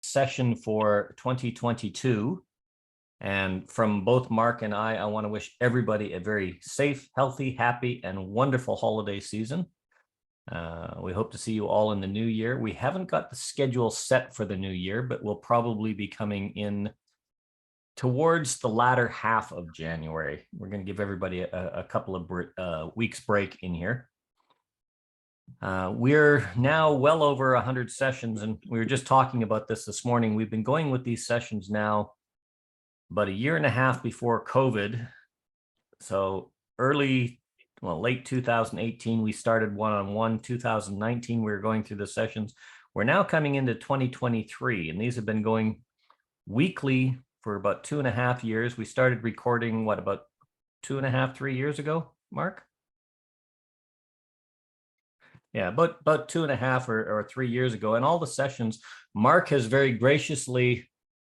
session for 2022. And from both Mark and I want to wish everybody a very safe, healthy, happy, and wonderful holiday season. We hope to see you all in the new year. We haven't got the schedule set for the new year, but we'll probably be coming in towards the latter half of January. We're going to give everybody a couple of weeks break in here. We're now well over 100 sessions, and we were just talking about this morning. We've been going with these sessions now about a year and a half before COVID. So late 2018, we started one-on-one. 2019, we were going through the sessions. We're now coming into 2023, and these have been going weekly for about 2.5 years. We started recording, about 2.5, 3 years ago, Mark? Yeah, about 2.5 or 3 years ago. And all the sessions, Mark has very graciously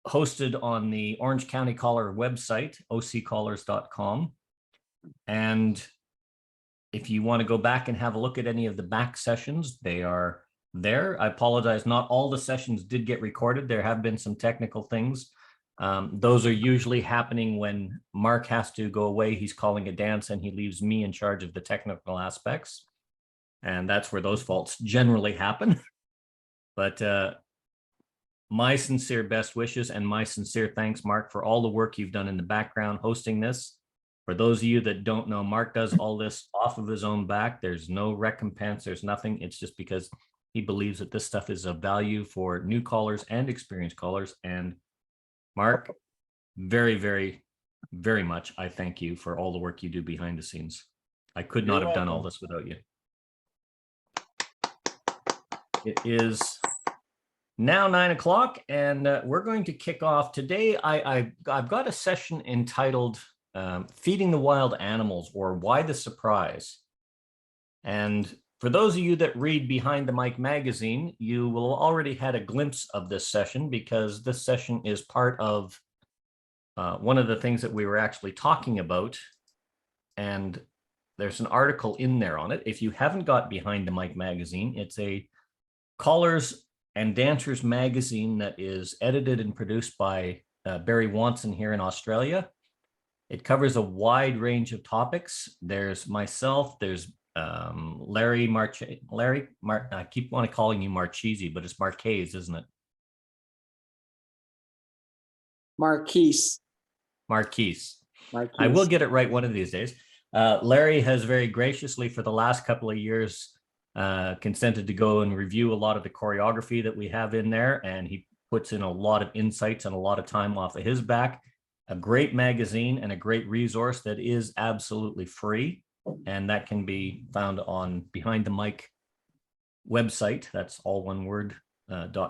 hosted on the Orange County Caller website, occallers.com. And if you want to go back and have a look at any of the back sessions, they are there. I apologize, not all the sessions did get recorded. There have been some technical things. Those are usually happening when Mark has to go away. He's calling a dance and he leaves me in charge of the technical aspects. And that's where those faults generally happen. But my sincere best wishes and my sincere thanks, Mark, for all the work you've done in the background hosting this. For those of you that don't know, Mark does all this off of his own back. There's no recompense. There's nothing. It's just because he believes that this stuff is of value for new callers and experienced callers. And Mark, very, very, very much, I thank you for all the work you do behind the scenes. I could not have done all this without you. It is now 9 o'clock, and we're going to kick off today. I've got a session entitled Feeding the Wild Animals, or Why the Surprise. And for those of you that read Behind the Mic magazine, you will already had a glimpse of this session, because this session is part of one of the things that we were actually talking about. And there's an article in there on it. If you haven't got Behind the Mic magazine, it's a Callers and Dancers magazine that is edited and produced by Barry Watson here in Australia. It covers a wide range of topics. There's myself, there's Larry, I keep on calling you Marchese, but it's Marquez, isn't it? Marquise. I will get it right one of these days. Larry has very graciously for the last couple of years consented to go and review a lot of the choreography that we have in there, and he puts in a lot of insights and a lot of time off of his back. A great magazine and a great resource that is absolutely free, and that can be found on Behind the Mic website. That's all one word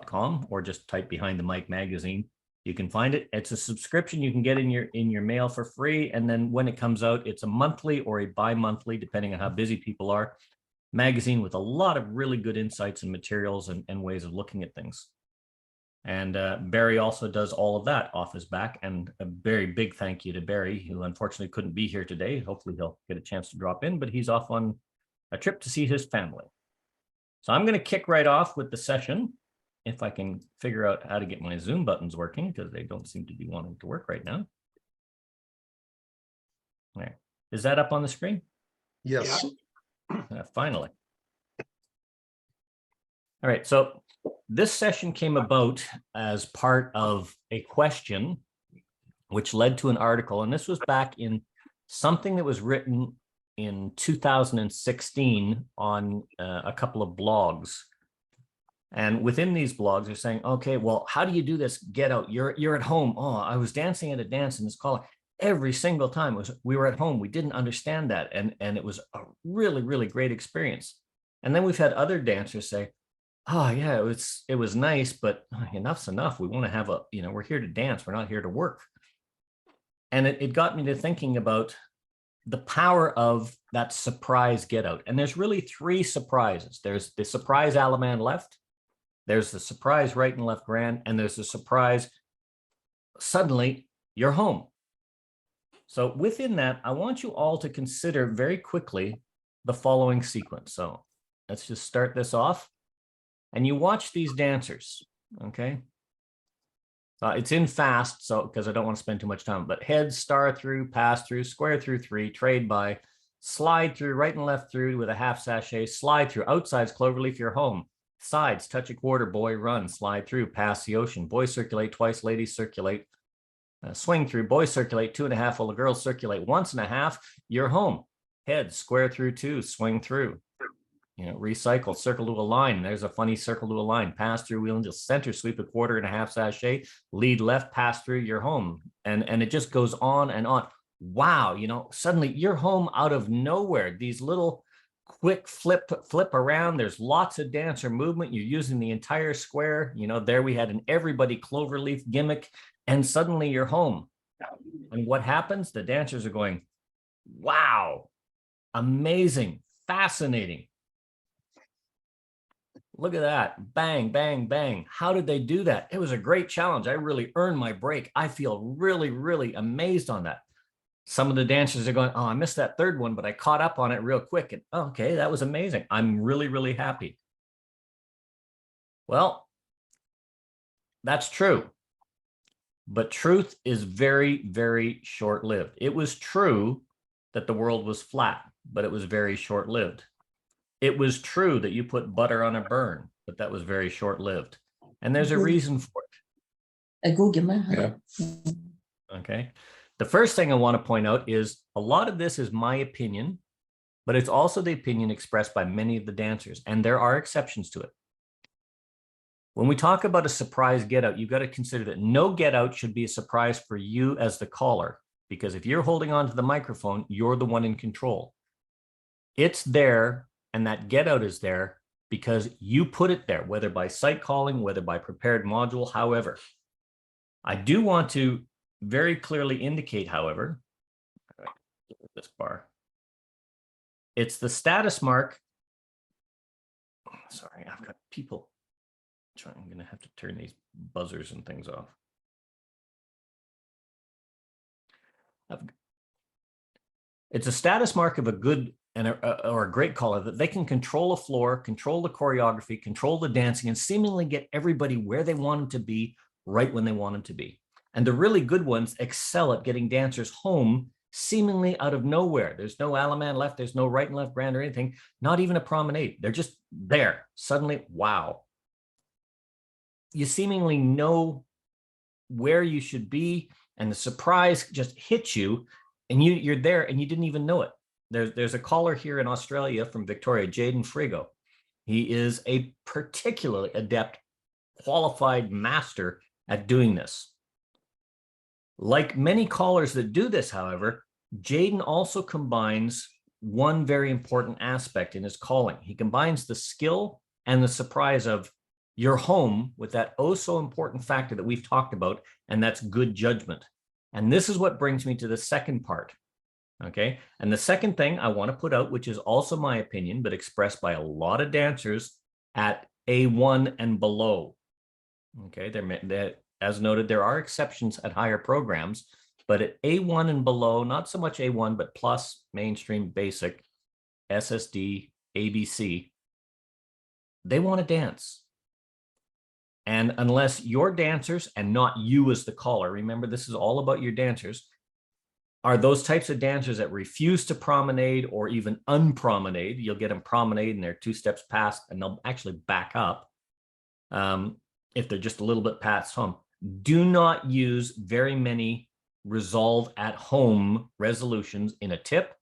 .com, or just type Behind the Mic magazine. You can find it. It's a subscription you can get in your mail for free, and then when it comes out, it's a monthly or a bi-monthly, depending on how busy people are, magazine with a lot of really good insights and materials and ways of looking at things. And Barry also does all of that off his back. And a very big thank you to Barry, who unfortunately couldn't be here today. Hopefully he'll get a chance to drop in, but he's off on a trip to see his family. So I'm going to kick right off with the session, if I can figure out how to get my Zoom buttons working, because they don't seem to be wanting to work right now. There. Is that up on the screen? Yes. Finally. All right, so this session came about as part of a question which led to an article, and this was back in something that was written in 2016 on a couple of blogs. And within these blogs, they're saying, okay, well, how do you do this? Get out. You're at home. Oh, I was dancing at a dance in this caller. Every single time we were at home, we didn't understand that. And it was a really, really great experience. And then we've had other dancers say, oh yeah, it was nice, but enough's enough. We want to have we're here to dance. We're not here to work. And it got me to thinking about the power of that surprise get out. And there's really 3 surprises. There's the surprise Alaman left. There's the surprise right and left grand. And there's the surprise suddenly you're home. So within that, I want you all to consider very quickly the following sequence. So let's just start this off. And you watch these dancers, okay? It's in fast, so because I don't want to spend too much time, but head, star through, pass through, square through 3, trade by, slide through, right and left through with a half sachet, slide through, outsides, cloverleaf, you're home. Sides, touch a quarter, boy, run, slide through, pass the ocean, boys circulate twice, ladies circulate, swing through, boys circulate 2.5, while the girls circulate 1.5, you're home. Head, square through 2, swing through. Recycle, circle to a line. There's a funny circle to a line. Pass through, wheel into center, sweep a 1/4.5 sachet, lead left, pass through, you're home. And it just goes on and on. Wow, suddenly you're home out of nowhere. These little quick flip around. There's lots of dancer movement. You're using the entire square. There we had an everybody cloverleaf gimmick, and suddenly you're home. And what happens? The dancers are going, wow, amazing, fascinating. Look at that. Bang, bang, bang. How did they do that? It was a great challenge. I really earned my break. I feel really, really amazed on that. Some of the dancers are going, oh, I missed that third one, but I caught up on it real quick. And okay, that was amazing. I'm really, really happy. Well, that's true. But truth is very, very short-lived. It was true that the world was flat, but it was very short-lived. It was true that you put butter on a burn, but that was very short-lived. And there's a reason for it. Yeah. Okay. The first thing I want to point out is a lot of this is my opinion, but it's also the opinion expressed by many of the dancers, and there are exceptions to it. When we talk about a surprise get out, you've got to consider that no get out should be a surprise for you as the caller, because if you're holding on to the microphone, you're the one in control. It's there, and that get out is there because you put it there, whether by sight calling, whether by prepared module, however. I do want to very clearly indicate, however, this bar, it's the status mark. Sorry, I've got people. I'm going to have to turn these buzzers and things off. It's a status mark of a good or a great caller that they can control a floor, control the choreography, control the dancing, and seemingly get everybody where they want them to be right when they want them to be. And the really good ones excel at getting dancers home seemingly out of nowhere. There's no Alaman left, there's no right and left grand or anything, not even a promenade. They're just there. Suddenly, wow. You seemingly know where you should be, and the surprise just hits you, and you're there and you didn't even know it. There's a caller here in Australia from Victoria, Jaden Frigo. He is a particularly adept, qualified master at doing this. Like many callers that do this, however, Jaden also combines one very important aspect in his calling. He combines the skill and the surprise of you're home with that oh so important factor that we've talked about, and that's good judgment. And this is what brings me to the second part. Okay. And the second thing I want to put out, which is also my opinion, but expressed by a lot of dancers at A1 and below. Okay. As noted, there are exceptions at higher programs, but at A1 and below, not so much A1, but plus, mainstream, basic, SSD, ABC, they want to dance. And unless your dancers, and not you as the caller, remember this is all about your dancers, are those types of dancers that refuse to promenade or even unpromenade. You'll get them promenade and they're 2 steps past and they'll actually back up if they're just a little bit past home. Do not use very many resolve at home resolutions in a tip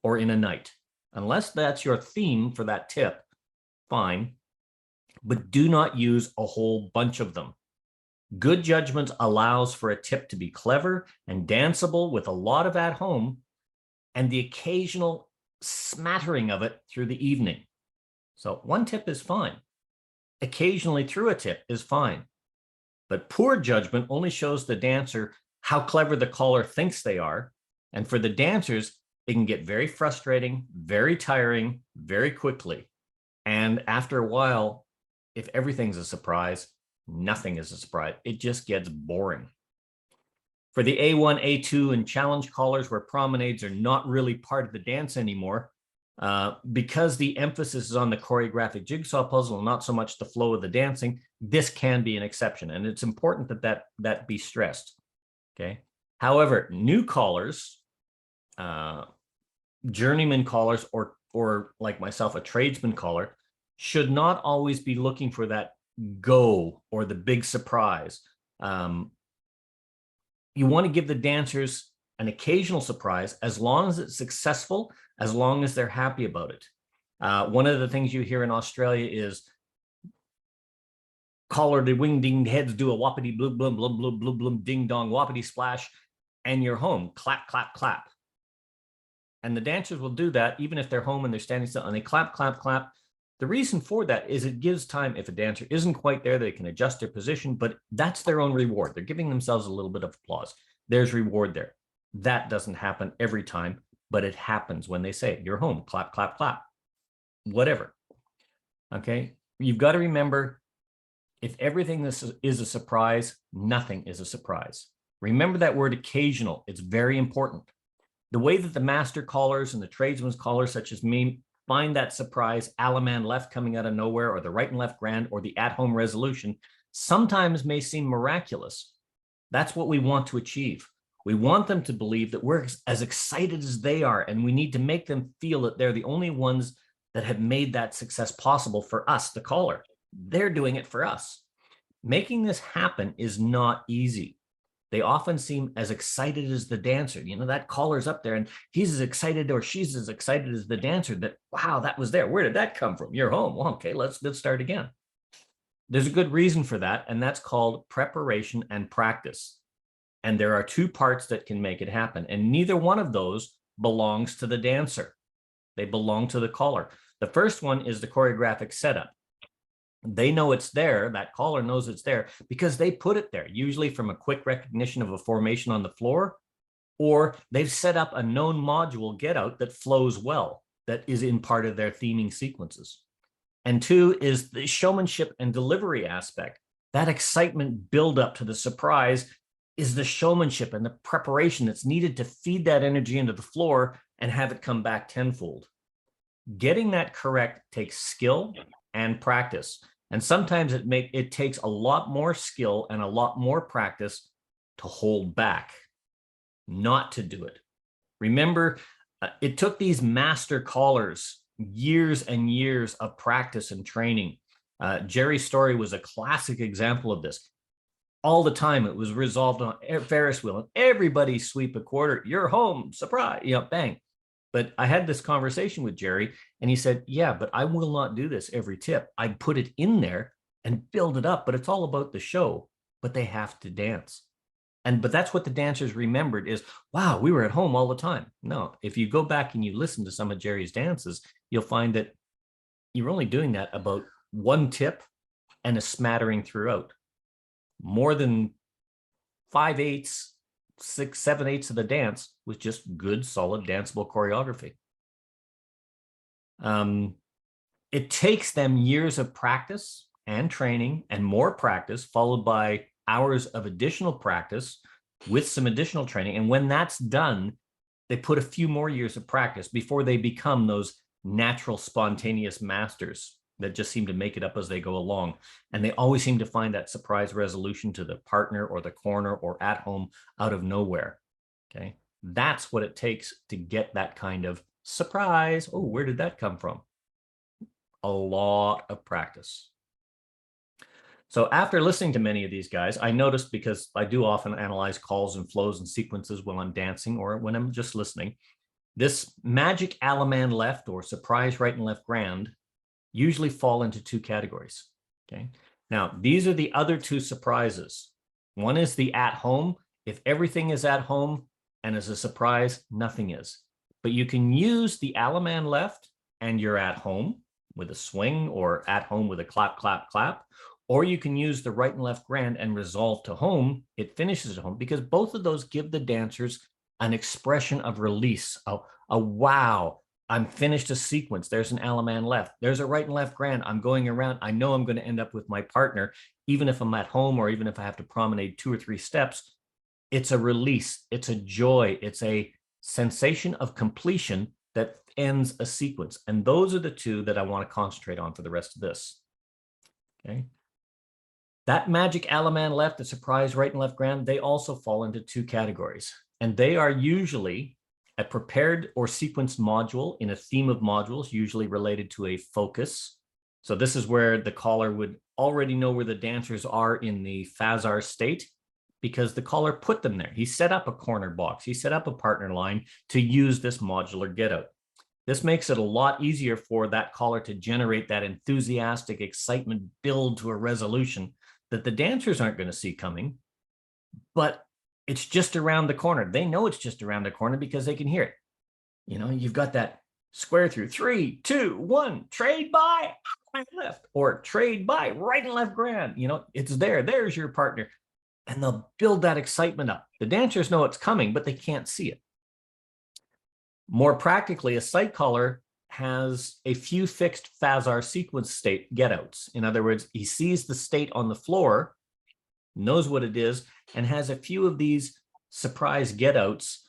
or in a night. Unless that's your theme for that tip, fine. But do not use a whole bunch of them. Good judgment allows for a tip to be clever and danceable with a lot of at home and the occasional smattering of it through the evening. So one tip is fine. Occasionally through a tip is fine. But poor judgment only shows the dancer how clever the caller thinks they are. And for the dancers, it can get very frustrating, very tiring, very quickly. And after a while, if everything's a surprise, nothing is a surprise. It just gets boring. For the A1, A2, and challenge callers where promenades are not really part of the dance anymore, because the emphasis is on the choreographic jigsaw puzzle and not so much the flow of the dancing, this can be an exception, and it's important that be stressed. Okay. However, new callers, journeyman callers, or like myself, a tradesman caller, should not always be looking for that go or the big surprise. You want to give the dancers an occasional surprise, as long as it's successful, as long as they're happy about it. One of the things you hear in Australia is, caller the wing ding heads do a whoppity bloom bloom bloom bloom bloom bloom ding dong whoppity splash, and you're home. Clap, clap, clap. And the dancers will do that even if they're home and they're standing still, and they clap, clap, clap. The reason for that is it gives time. If a dancer isn't quite there, they can adjust their position, but that's their own reward. They're giving themselves a little bit of applause. There's reward there. That doesn't happen every time, but it happens when they say, you're home, clap, clap, clap, whatever. Okay. You've got to remember, if everything is a surprise, nothing is a surprise. Remember that word occasional. It's very important. The way that the master callers and the tradesmen's callers, such as me, find that surprise Alaman left coming out of nowhere, or the right and left grand, or the at-home resolution, sometimes may seem miraculous. That's what we want to achieve. We want them to believe that we're as excited as they are, and we need to make them feel that they're the only ones that have made that success possible for us, the caller. They're doing it for us. Making this happen is not easy. They often seem as excited as the dancer. You know, that caller's up there and he's as excited, or she's as excited as the dancer, that, wow, that was there. Where did that come from? You're home. Well, okay, let's start again. There's a good reason for that, and that's called preparation and practice. And there are two parts that can make it happen, and neither one of those belongs to the dancer. They belong to the caller. The first one is the choreographic setup. They know it's there. That caller knows it's there because they put it there, usually from a quick recognition of a formation on the floor, or they've set up a known module get out that flows well, that is in part of their theming sequences. And two is the showmanship and delivery aspect. That excitement build up to the surprise is the showmanship and the preparation that's needed to feed that energy into the floor and have it come back tenfold. Getting that correct takes skill and practice. And sometimes it takes a lot more skill and a lot more practice to hold back, not to do it. Remember, it took these master callers years and years of practice and training. Jerry's story was a classic example of this. All the time it was resolved on Ferris wheel, and everybody sweep a quarter, you're home, surprise, you know, bang. But I had this conversation with Jerry, and he said, yeah, but I will not do this every tip. I'd put it in there and build it up, but it's all about the show, but they have to dance. But that's what the dancers remembered is, wow, we were at home all the time. No, if you go back and you listen to some of Jerry's dances, you'll find that you're only doing that about one tip and a smattering throughout. More than 5/8, 6, 7/8 of the dance was just good, solid, danceable choreography. It takes them years of practice and training and more practice, followed by hours of additional practice with some additional training. And when that's done, they put a few more years of practice before they become those natural, spontaneous masters that just seem to make it up as they go along. And they always seem to find that surprise resolution to the partner or the corner or at home out of nowhere. Okay. That's what it takes to get that kind of surprise. Oh, where did that come from? A lot of practice. So after listening to many of these guys, I noticed, because I do often analyze calls and flows and sequences when I'm dancing or when I'm just listening, this magic Alaman left or surprise right and left grand usually fall into two categories. Okay. Now, these are the other two surprises. One is the at home. If everything is at home and as a surprise, nothing is. But you can use the Alaman left and you're at home with a swing, or at home with a clap, clap, clap. Or you can use the right and left grand and resolve to home. It finishes at home, because both of those give the dancers an expression of release, a wow, I'm finished a sequence. There's an Alaman left. There's a right and left grand. I'm going around. I know I'm going to end up with my partner, even if I'm at home or even if I have to promenade 2 or 3 steps. It's a release. It's a joy. It's a sensation of completion that ends a sequence. And those are the two that I want to concentrate on for the rest of this. Okay. That magic Alaman left, the surprise right and left grand, they also fall into two categories. And they are usually a prepared or sequenced module in a theme of modules, usually related to a focus. So this is where the caller would already know where the dancers are in the Fazar state because the caller put them there. He set up a corner box. He set up a partner line to use this modular get out. This makes it a lot easier for that caller to generate that enthusiastic excitement build to a resolution that the dancers aren't going to see coming, but it's just around the corner. They know it's just around the corner because they can hear it. You know, you've got that square through 3, 2, 1, trade by right left, or trade by right and left grand. You know, it's there. There's your partner. And they'll build that excitement up. The dancers know it's coming, but they can't see it. More practically, a sight caller has a few fixed Fazar sequence state get-outs. In other words, he sees the state on the floor, knows what it is, and has a few of these surprise get-outs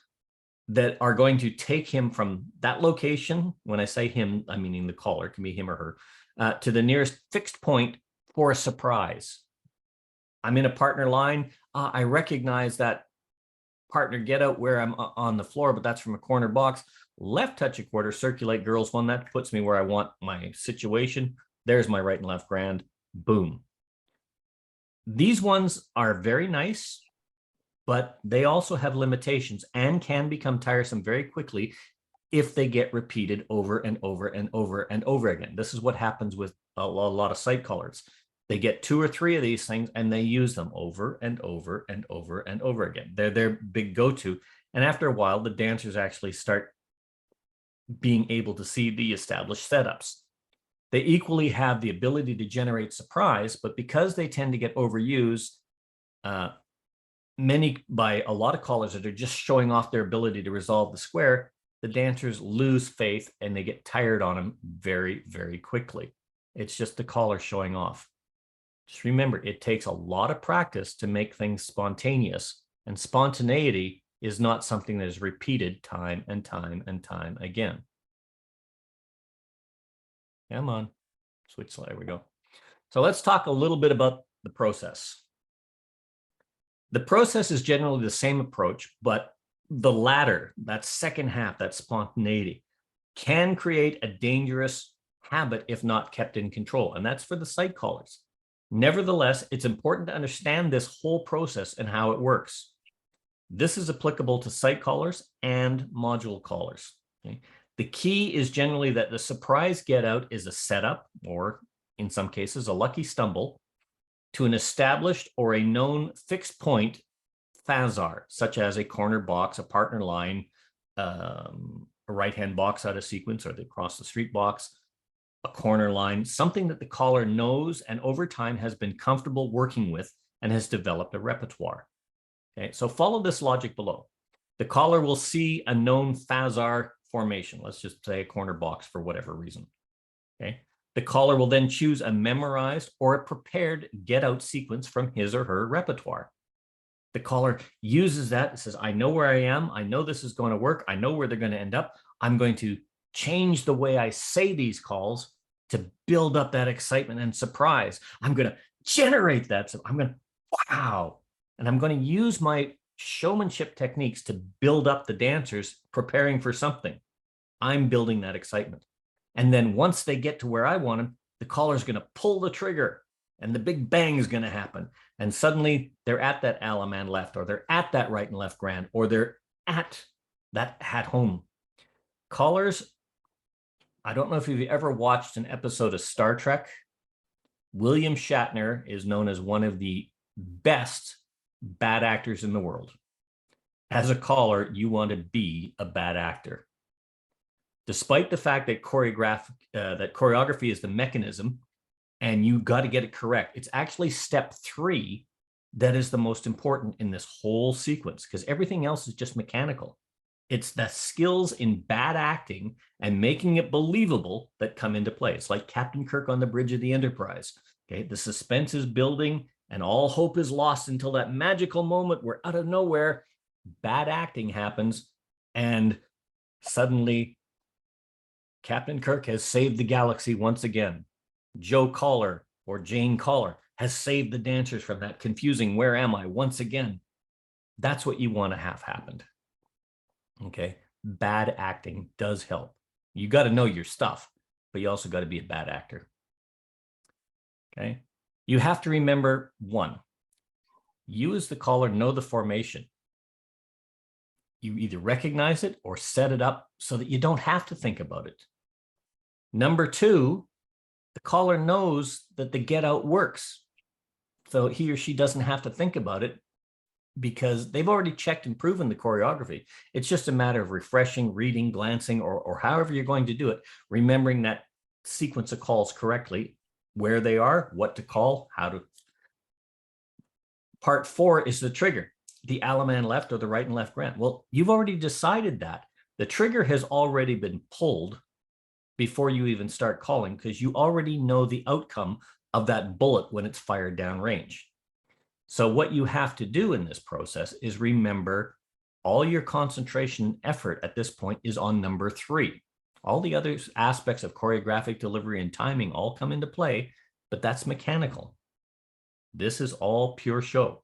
that are going to take him from that location. When I say him, I'm meaning the caller, it can be him or her, to the nearest fixed point for a surprise. I'm in a partner line. I recognize that partner get out where I'm on the floor, but that's from a corner box. Left touch a quarter, circulate girls one. That puts me where I want my situation. There's my right and left grand. Boom. These ones are very nice, but they also have limitations and can become tiresome very quickly if they get repeated over and over and over and over again. This is what happens with a lot of sight callers. They get 2 or 3 of these things and they use them over and over and over and over again. They're their big go-to. And after a while, the dancers actually start being able to see the established setups. They equally have the ability to generate surprise, but because they tend to get overused, many by a lot of callers that are just showing off their ability to resolve the square, the dancers lose faith and they get tired on them very, very quickly. It's just the caller showing off. Just remember, it takes a lot of practice to make things spontaneous, and spontaneity is not something that is repeated time and time and time again. Come on, switch slide, there we go. So let's talk a little bit about the process. The process is generally the same approach, but the latter, that second half, that spontaneity, can create a dangerous habit if not kept in control, and that's for the sight callers. Nevertheless, it's important to understand this whole process and how it works. This is applicable to sight callers and module callers. Okay? The key is generally that the surprise get out is a setup, or in some cases, a lucky stumble, to an established or a known fixed point Fazar, such as a corner box, a partner line, a right-hand box out of sequence, or the across the street box, a corner line, something that the caller knows and over time has been comfortable working with and has developed a repertoire. Okay, so follow this logic below. The caller will see a known Fazar formation. Let's just say a corner box for whatever reason. Okay, the caller will then choose a memorized or a prepared get out sequence from his or her repertoire. The caller uses that and says, I know where I am. I know this is going to work. I know where they're going to end up. I'm going to change the way I say these calls to build up that excitement and surprise. I'm going to generate that. So I'm going to, wow. And I'm going to use my showmanship techniques to build up the dancers preparing for something. I'm building that excitement. And then once they get to where I want them, the caller's going to pull the trigger and the big bang is going to happen. And suddenly they're at that Alaman left, or they're at that right and left grand, or they're at that hat home. Callers, I don't know if you've ever watched an episode of Star Trek. William Shatner is known as one of the best bad actors in the world. As a caller, you want to be a bad actor. Despite the fact that choreography is the mechanism and you got to get it correct, it's actually step 3 that is the most important in this whole sequence, because everything else is just mechanical. It's the skills in bad acting and making it believable that come into play. It's like Captain Kirk on the bridge of the Enterprise. Okay, the suspense is building and all hope is lost until that magical moment where out of nowhere, bad acting happens and suddenly Captain Kirk has saved the galaxy once again. Joe Collar or Jane Collar has saved the dancers from that confusing "where am I" once again. That's what you want to have happened. Okay. Bad acting does help. You got to know your stuff, but you also got to be a bad actor. Okay. You have to remember one, you as the caller know the formation. You either recognize it or set it up so that you don't have to think about it. Number two, the caller knows that the get out works. So he or she doesn't have to think about it because they've already checked and proven the choreography. It's just a matter of refreshing, reading, glancing, or however you're going to do it, remembering that sequence of calls correctly, where they are, what to call, how to. Part 4 is the trigger, the Alaman left or the right and left grant. Well, you've already decided that. The trigger has already been pulled before you even start calling because you already know the outcome of that bullet when it's fired downrange. So what you have to do in this process is remember all your concentration and effort at this point is on number 3. All the other aspects of choreographic delivery and timing all come into play, but that's mechanical. This is all pure show.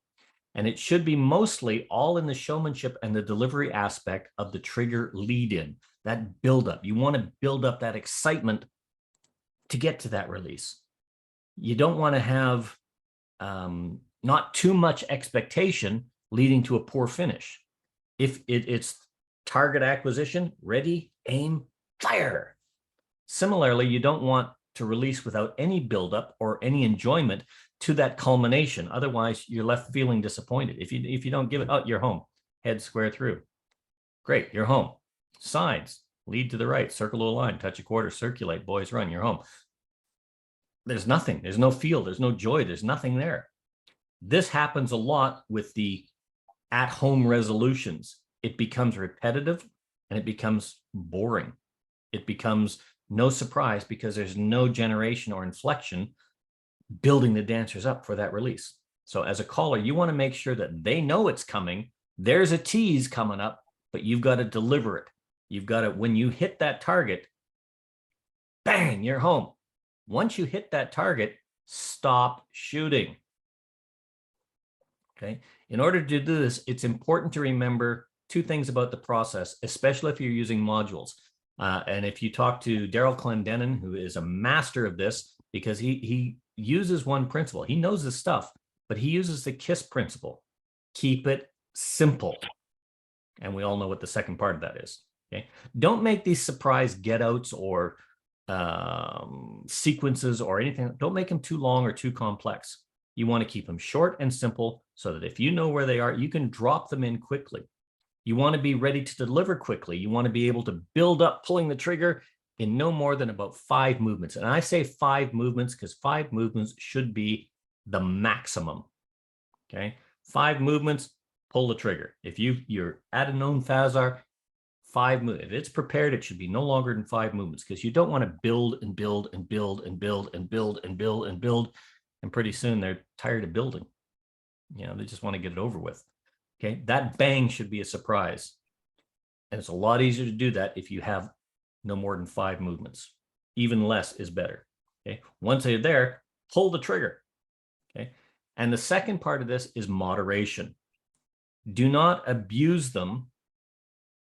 And it should be mostly all in the showmanship and the delivery aspect of the trigger lead-in, that buildup. You want to build up that excitement to get to that release. You don't want to have not too much expectation leading to a poor finish. If it's target acquisition, ready, aim, fire. Similarly, you don't want to release without any buildup or any enjoyment to that culmination. Otherwise, you're left feeling disappointed. If you don't give it, oh, you're home. Head square through. Great, you're home. Sides, lead to the right, circle to a line, touch a quarter, circulate, boys run, you're home. There's nothing. There's no feel. There's no joy. There's nothing there. This happens a lot with the at-home resolutions. It becomes repetitive and it becomes boring. It becomes no surprise because there's no generation or inflection building the dancers up for that release. So as a caller, you want to make sure that they know it's coming. There's a tease coming up, but you've got to deliver it. You've got to, when you hit that target, bang, you're home. Once you hit that target, stop shooting. Okay. In order to do this, it's important to remember 2 things about the process, especially if you're using modules. And if you talk to Daryl Clendenin, who is a master of this, because he uses one principle. He knows this stuff, but he uses the KISS principle. Keep it simple. And we all know what the second part of that is. Okay. Don't make these surprise get-outs or sequences or anything. Don't make them too long or too complex. You want to keep them short and simple so that if you know where they are, you can drop them in quickly. You want to be ready to deliver quickly. You want to be able to build up pulling the trigger in no more than about 5 movements. And I say 5 movements because 5 movements should be the maximum. Okay. 5 movements, pull the trigger. If you're at a known phasar, 5 moves. If it's prepared, it should be no longer than 5 movements because you don't want to build and build and build and build and build and build and build. And pretty soon they're tired of building. You know, they just want to get it over with. Okay. That bang should be a surprise. And it's a lot easier to do that if you have no more than 5 movements. Even less is better. Okay. Once they're there, pull the trigger. Okay. And the second part of this is moderation. Do not abuse them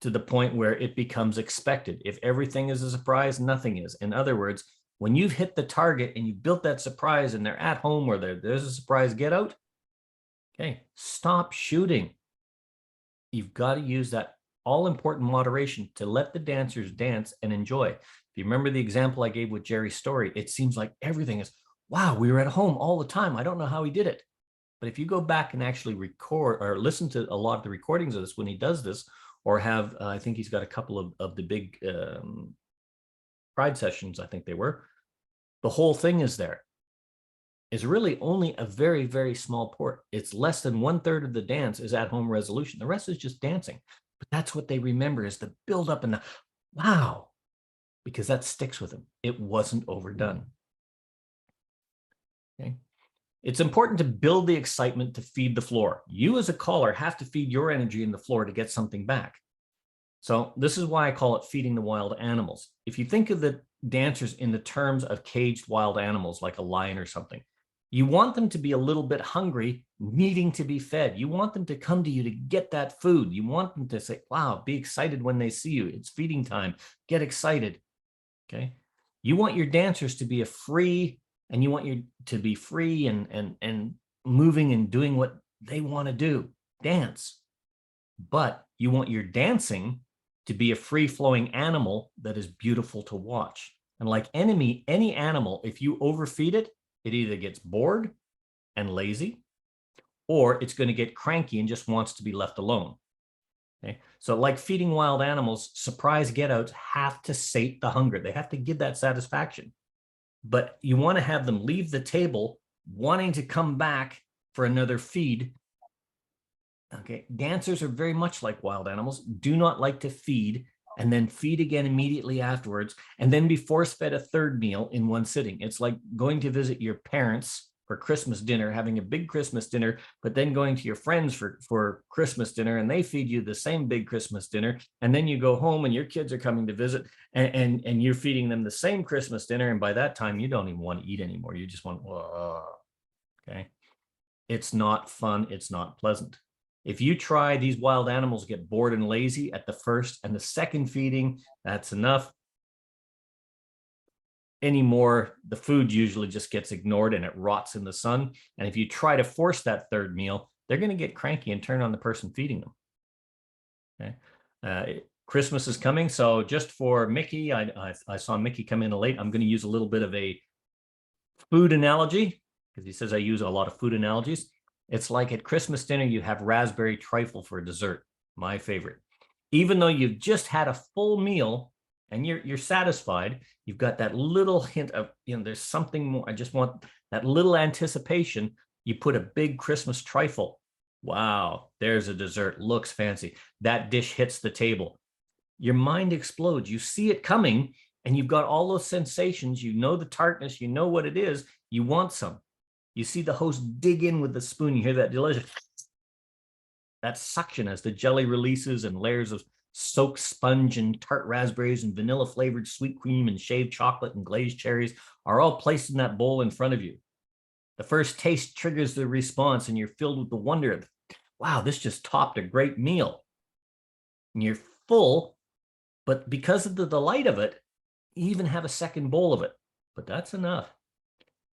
to the point where it becomes expected. If everything is a surprise, nothing is. In other words, when you've hit the target and you built that surprise and they're at home or there's a surprise get out, okay, stop shooting. You've got to use that all-important moderation to let the dancers dance and enjoy. If you remember the example I gave with Jerry's story, it seems like everything is, wow, we were at home all the time. I don't know how he did it. But if you go back and actually record or listen to a lot of the recordings of this when he does this, or have, I think he's got a couple of the big Pride sessions, I think they were, the whole thing is there. Is really only a very, very small part. It's less than 1/3 of the dance is at-home resolution. The rest is just dancing. But that's what they remember is the build-up and the wow, because that sticks with them. It wasn't overdone. Okay. It's important to build the excitement to feed the floor. You as a caller have to feed your energy in the floor to get something back. So this is why I call it feeding the wild animals. If you think of the dancers in the terms of caged wild animals like a lion or something, You want them to be a little bit hungry, needing to be fed. You want them to come to you to get that food. You want them to say, wow, be excited when they see you. It's feeding time. Get excited. Okay. You want your dancers to be and you want you to be free and moving and doing what they want to do, dance. But you want your dancing to be a free-flowing animal that is beautiful to watch. And like any animal, if you overfeed it, it either gets bored and lazy, or it's going to get cranky and just wants to be left alone. Okay. So like feeding wild animals, surprise get-outs have to sate the hunger. They have to give that satisfaction. But you want to have them leave the table wanting to come back for another feed. Okay. Dancers are very much like wild animals, do not like to feed and then feed again immediately afterwards, and then be force-fed a third meal in one sitting. It's like going to visit your parents for Christmas dinner, having a big Christmas dinner, but then going to your friends for Christmas dinner, and they feed you the same big Christmas dinner, and then you go home and your kids are coming to visit, and you're feeding them the same Christmas dinner, and by that time you don't even want to eat anymore. You just want, okay. It's not fun. It's not pleasant. If you try, these wild animals get bored and lazy at the first and the second feeding, that's enough. Anymore, the food usually just gets ignored and it rots in the sun. And if you try to force that third meal, they're going to get cranky and turn on the person feeding them. Okay. Christmas is coming. So just for Mickey, I saw Mickey come in late. I'm going to use a little bit of a food analogy because he says I use a lot of food analogies. It's like at Christmas dinner, you have raspberry trifle for dessert, my favorite. Even though you've just had a full meal and you're satisfied, you've got that little hint of, there's something more. I just want that little anticipation. You put a big Christmas trifle. Wow, there's a dessert, looks fancy. That dish hits the table. Your mind explodes. You see it coming and you've got all those sensations. You know the tartness, you know what it is. You want some. You see the host dig in with the spoon. You hear that delicious, that suction as the jelly releases and layers of soaked sponge and tart raspberries and vanilla flavored sweet cream and shaved chocolate and glazed cherries are all placed in that bowl in front of you. The first taste triggers the response and you're filled with the wonder of, wow, this just topped a great meal. And you're full, but because of the delight of it, you even have a second bowl of it. But that's enough.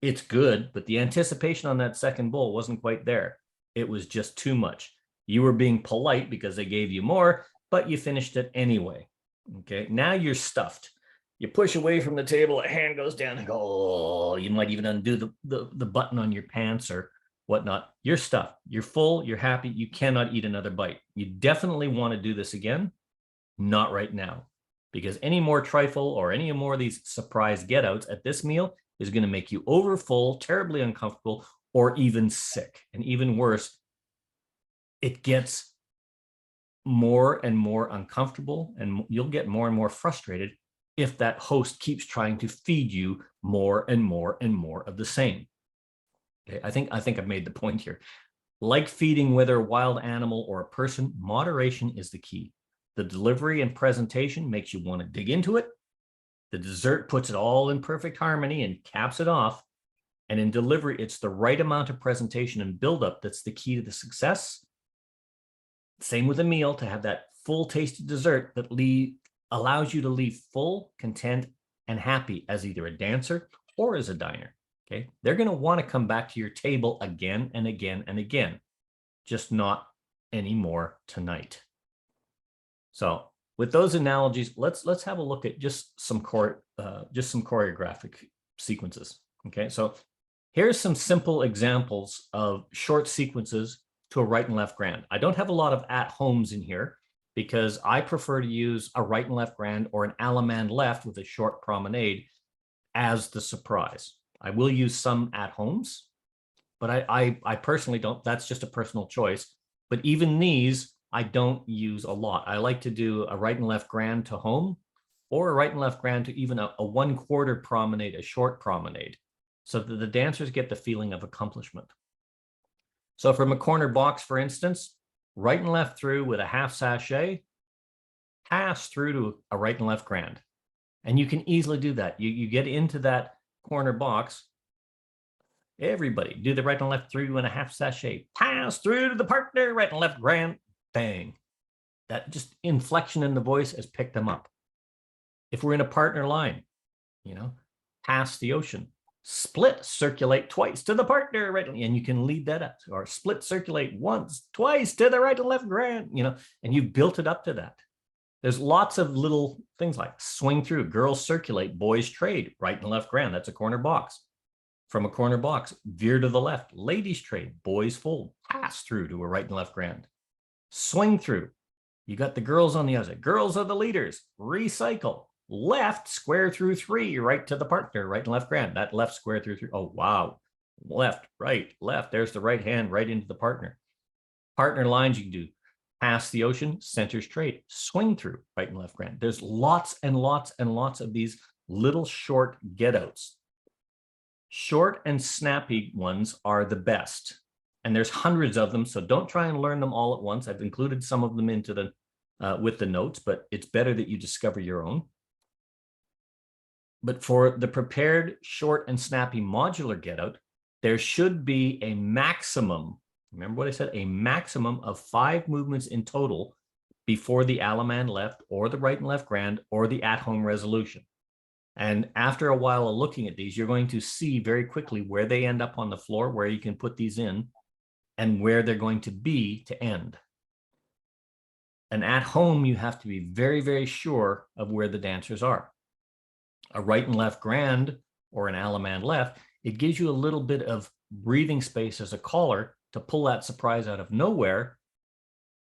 It's good, but the anticipation on that second bowl wasn't quite there. It was just too much. You were being polite because they gave you more, but you finished it anyway. Okay, now you're stuffed. You push away from the table, a hand goes down and go, oh, you might even undo the button on your pants or whatnot. You're stuffed. You're full. You're happy. You cannot eat another bite. You definitely want to do this again. Not right now, because any more trifle or any more of these surprise get-outs at this meal is going to make you overfull, terribly uncomfortable, or even sick. And even worse, it gets more and more uncomfortable, and you'll get more and more frustrated if that host keeps trying to feed you more and more and more of the same. Okay, I think I've made the point here. Like feeding, whether a wild animal or a person, moderation is the key. The delivery and presentation makes you want to dig into it. The dessert puts it all in perfect harmony and caps it off. And in delivery, it's the right amount of presentation and buildup that's the key to the success. Same with a meal, to have that full tasted dessert that allows you to leave full, content, and happy as either a dancer or as a diner. Okay, they're going to want to come back to your table again and again and again, just not anymore tonight. So with those analogies, let's have a look at just some choreographic sequences. Okay, so here's some simple examples of short sequences to a right and left grand. I don't have a lot of at-homes in here because I prefer to use a right and left grand or an allemande left with a short promenade as the surprise. I will use some at-homes, but I personally don't. That's just a personal choice. But even these, I don't use a lot. I like to do a right and left grand to home, or a right and left grand to even a 1/4 promenade, a short promenade, so that the dancers get the feeling of accomplishment. So from a corner box, for instance, right and left through with a half sachet, pass through to a right and left grand. And you can easily do that. You get into that corner box, Everybody do the right and left 3.5 sachet. Pass through to the partner, right and left grand, bang. That just inflection in the voice has picked them up. If we're in a partner line, pass the ocean. Split, circulate twice to the partner, right, and you can lead that up. Or split, circulate once, twice to the right and left grand, and you've built it up to that. There's lots of little things like swing through, girls circulate, boys trade, right and left grand. That's a corner box. From a corner box, veer to the left, ladies trade, boys fold, pass through to a right and left grand. Swing through, you got the girls on the other side. Girls are the leaders, recycle. Left, square through 3, right to the partner, right and left grand. That left square through 3. Oh, wow. Left, right, left. There's the right hand right into the partner. Partner lines you can do. Pass the ocean, center straight, swing through, right and left grand. There's lots and lots and lots of these little short get outs. Short and snappy ones are the best. And there's hundreds of them, so don't try and learn them all at once. I've included some of them into the with the notes, but it's better that you discover your own. But for the prepared short and snappy modular get out, there should be a maximum, remember what I said, a maximum of 5 movements in total before the Alaman left or the right and left grand or the at-home resolution. And after a while of looking at these, you're going to see very quickly where they end up on the floor, where you can put these in, and where they're going to be to end. And at home, you have to be very, very sure of where the dancers are. A right and left grand or an Alaman left, it gives you a little bit of breathing space as a caller to pull that surprise out of nowhere.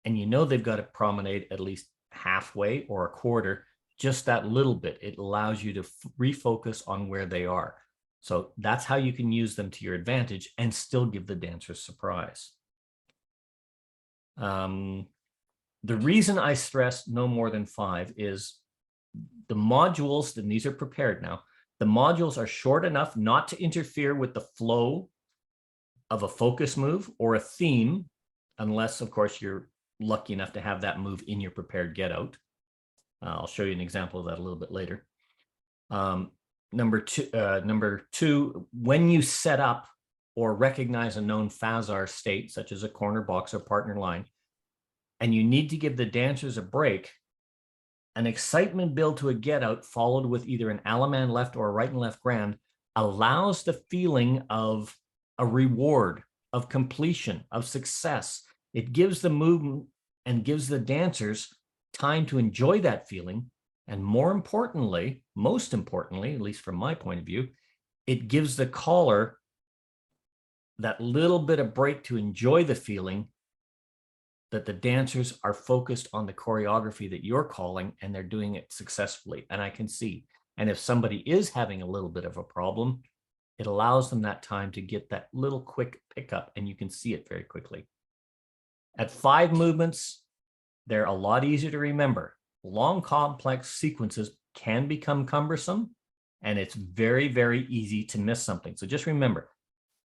And they've got to promenade at least halfway or a quarter, just that little bit. It allows you to refocus on where they are. So that's how you can use them to your advantage and still give the dancers surprise. The reason I stress no more than 5 is the modules, and these are prepared now, the modules are short enough not to interfere with the flow of a focus move or a theme, unless, of course, you're lucky enough to have that move in your prepared get out. I'll show you an example of that a little bit later. Number two, when you set up or recognize a known phasar state, such as a corner box or partner line, and you need to give the dancers a break, an excitement build to a get out followed with either an Alaman left or a right and left grand allows the feeling of a reward, of completion, of success. It gives the movement and gives the dancers time to enjoy that feeling. And more importantly, most importantly, at least from my point of view, it gives the caller that little bit of break to enjoy the feeling that the dancers are focused on the choreography that you're calling and they're doing it successfully. And I can see. And if somebody is having a little bit of a problem, it allows them that time to get that little quick pickup, and you can see it very quickly. At 5 movements, they're a lot easier to remember. Long, complex sequences can become cumbersome, and it's very, very easy to miss something. So just remember,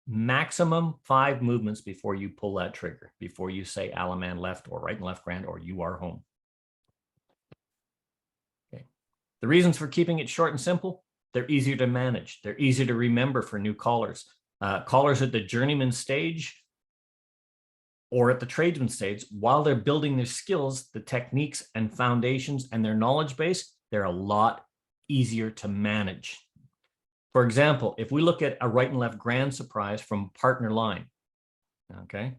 maximum 5 movements before you pull that trigger, before you say Alaman left or right and left grand or you are home. Okay. The reasons for keeping it short and simple, they're easier to manage. They're easier to remember for new callers. Callers at the journeyman stage or at the tradesman stage, while they're building their skills, the techniques and foundations and their knowledge base, they're a lot easier to manage. For example, if we look at a right and left grand surprise from partner line, okay?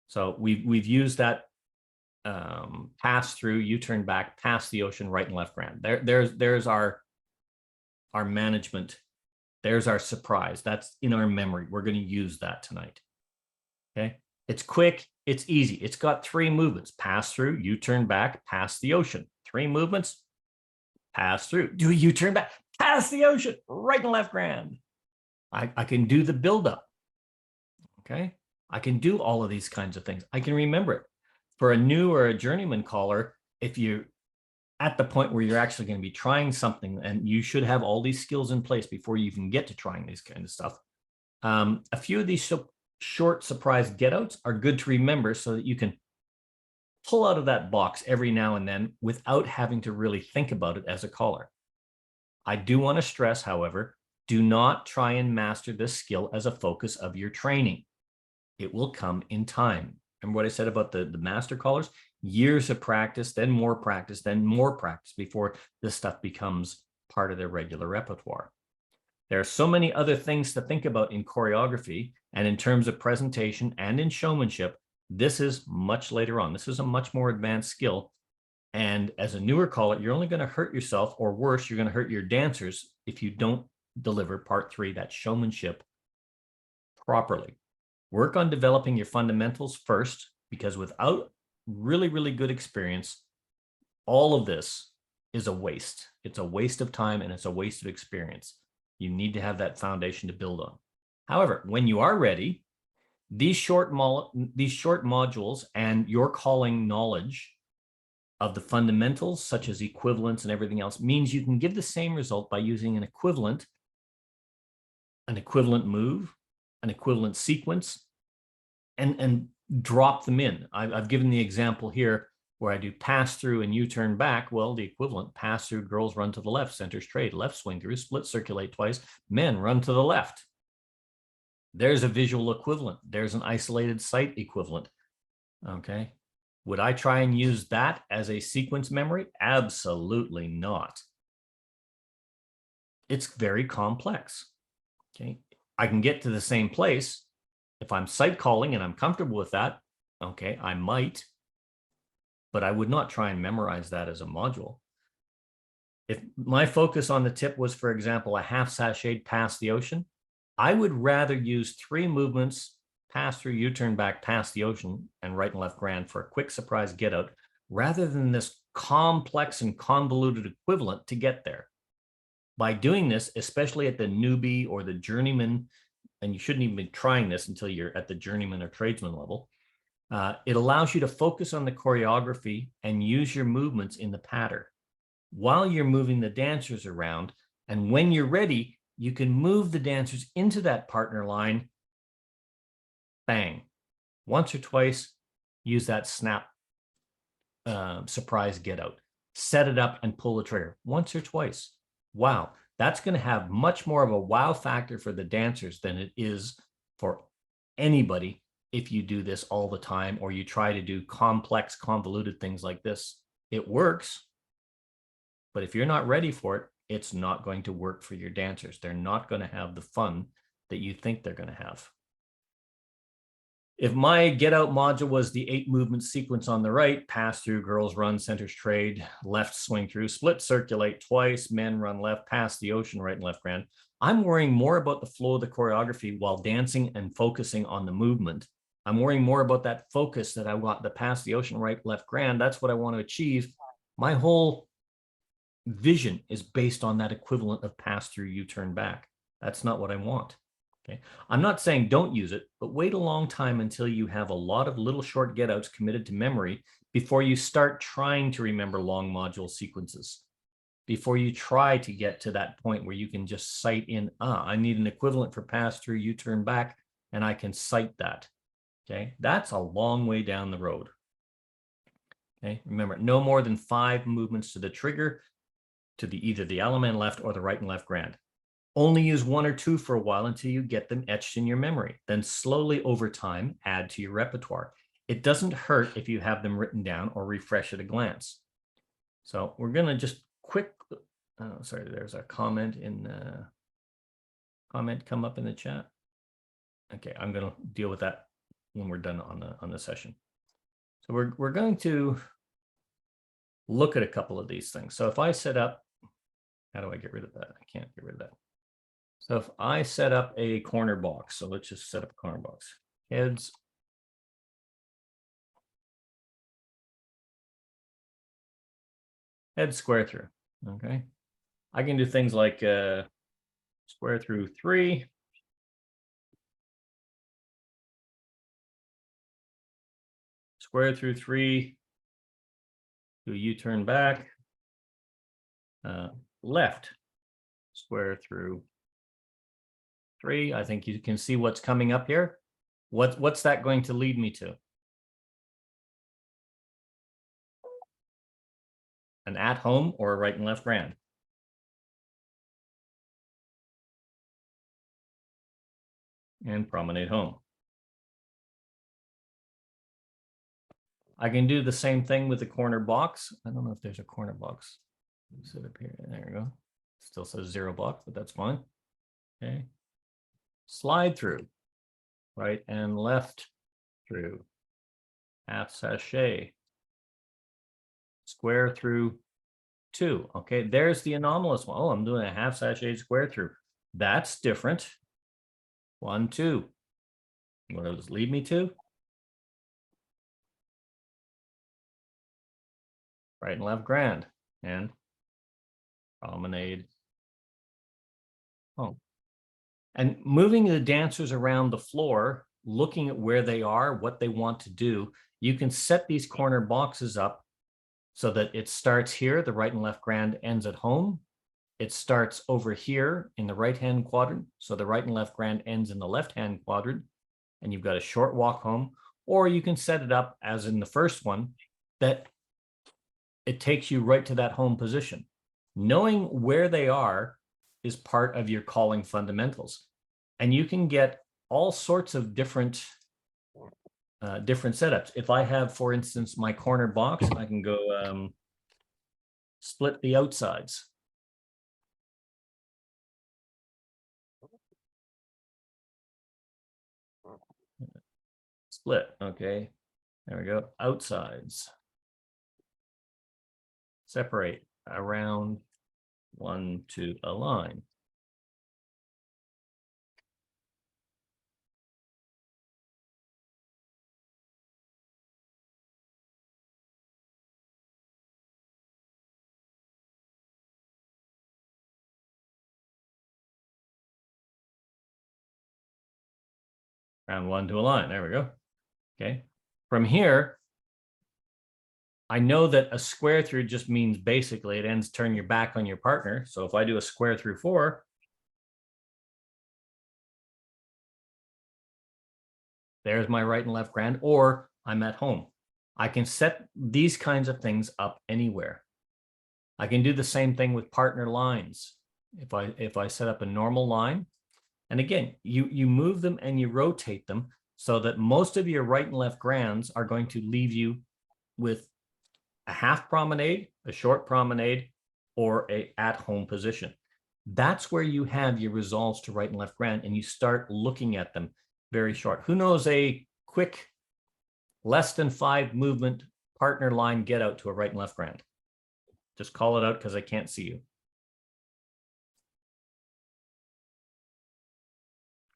So we've used that pass through, U-turn back, pass the ocean, right and left grand. There's our management. There's our surprise. That's in our memory. We're going to use that tonight, okay? It's quick, it's easy. It's got 3 movements: pass through, U-turn back, pass the ocean. 3 movements, pass through, do a U-turn back, pass the ocean, right and left grand. I can do the buildup, okay? I can do all of these kinds of things. I can remember it. For a new or a journeyman caller, if you're at the point where you're actually going to be trying something, and you should have all these skills in place before you even get to trying these kind of stuff. A few of these short surprise get-outs are good to remember so that you can pull out of that box every now and then without having to really think about it as a caller. I do want to stress, however, Do not try and master this skill as a focus of your training. It will come in time. Remember what I said about the master callers? Years of practice, then more practice, then more practice before this stuff becomes part of their regular repertoire. There are so many other things to think about in choreography and in terms of presentation and in showmanship. This is much later on. This is a much more advanced skill. And as a newer caller, you're only going to hurt yourself, or worse, you're going to hurt your dancers if you don't deliver part 3, that showmanship, properly. Work on developing your fundamentals first, because without really, really good experience, all of this is a waste. It's a waste of time and it's a waste of experience. You need to have that foundation to build on. However, when you are ready, these short modules and your calling knowledge of the fundamentals, such as equivalence and everything else, means you can give the same result by using an equivalent move, an equivalent sequence, and drop them in. I've given the example here where I do pass through and U-turn back. Well, the equivalent: pass through, girls run to the left, center straight, left swing through, split circulate twice, men run to the left. There's a visual equivalent. There's an isolated sight equivalent. Okay. Would I try and use that as a sequence memory? Absolutely not. It's very complex. Okay. I can get to the same place if I'm sight calling and I'm comfortable with that. Okay, I might, but I would not try and memorize that as a module. If my focus on the tip was, for example, a half sashayed past the ocean, I would rather use 3 movements: pass through, U-turn back, past the ocean, and right and left grand for a quick surprise get out, rather than this complex and convoluted equivalent to get there. By doing this, especially at the newbie or the journeyman, and you shouldn't even be trying this until you're at the journeyman or tradesman level, it allows you to focus on the choreography and use your movements in the pattern while you're moving the dancers around. And when you're ready, you can move the dancers into that partner line. Bang. Once or twice, use that snap surprise get out. Set it up and pull the trigger once or twice. Wow, that's going to have much more of a wow factor for the dancers than it is for anybody if you do this all the time, or you try to do complex, convoluted things like this. It works, but if you're not ready for it, it's not going to work for your dancers. They're not going to have the fun that you think they're going to have. If my get out module was the 8 movement sequence on the right: pass through, girls run, center trade, left swing through, split circulate twice, men run left, pass the ocean, right and left grand, I'm worrying more about the flow of the choreography while dancing and focusing on the movement. I'm worrying more about that focus that I want, the pass the ocean, right, left grand. That's what I want to achieve. My whole vision is based on that equivalent of pass through, U-turn back. That's not what I want. Okay. I'm not saying don't use it, but wait a long time until you have a lot of little short get outs committed to memory before you start trying to remember long module sequences. Before you try to get to that point where you can just cite in, I need an equivalent for pass through, U-turn back, and I can cite that. Okay. That's a long way down the road. Okay. Remember, no more than 5 movements to the trigger, to the either the element left or the right and left grand. Only use 1 or 2 for a while until you get them etched in your memory. Then slowly over time, add to your repertoire. It doesn't hurt if you have them written down or refresh at a glance. So we're going to just quick, sorry, there's a comment in comment come up in the chat. Okay, I'm going to deal with that when we're done on the session. So we're going to look at a couple of these things. So if I set up, how do I get rid of that? I can't get rid of that. So if I set up a corner box, so let's just set up a corner box. Heads, head square through, okay? I can do things like square through 3, square through 3, do a U-turn back, left, square through 3. I think you can see what's coming up here. What's that going to lead me to? An at home or a right and left grand? and promenade home. I can do the same thing with the corner box. I don't know if there's a corner box. Sit up here. There we go. Still says 0 block, but that's fine. Okay. Slide through. Right and left through. Half sachet. Square through 2. Okay, there's the anomalous one. Oh, I'm doing a half sachet square through. That's different. 1, 2. What does this lead me to? Right and left grand and promenade home. And moving the dancers around the floor, looking at where they are, what they want to do, you can set these corner boxes up so that it starts here, the right and left grand ends at home. It starts over here in the right-hand quadrant, so the right and left grand ends in the left-hand quadrant, and you've got a short walk home. Or you can set it up as in the first one, that it takes you right to that home position. Knowing where they are is part of your calling fundamentals. And you can get all sorts of different setups. If I have, for instance, my corner box, I can go split the outsides. Split, okay. There we go, outsides. Separate around 1 to align. Round 1 to align, there we go. Okay, from here, I know that a square through just means basically it ends turn your back on your partner. So if I do a square through 4, there's my right and left grand, or I'm at home. I can set these kinds of things up anywhere. I can do the same thing with partner lines. If I set up a normal line, and again, you move them and you rotate them so that most of your right and left grands are going to leave you with a half promenade, a short promenade, or a at-home position. That's where you have your resolves to right and left grand, and you start looking at them very short. Who knows a quick, less than 5 movement partner line get out to a right and left grand? Just call it out because I can't see you.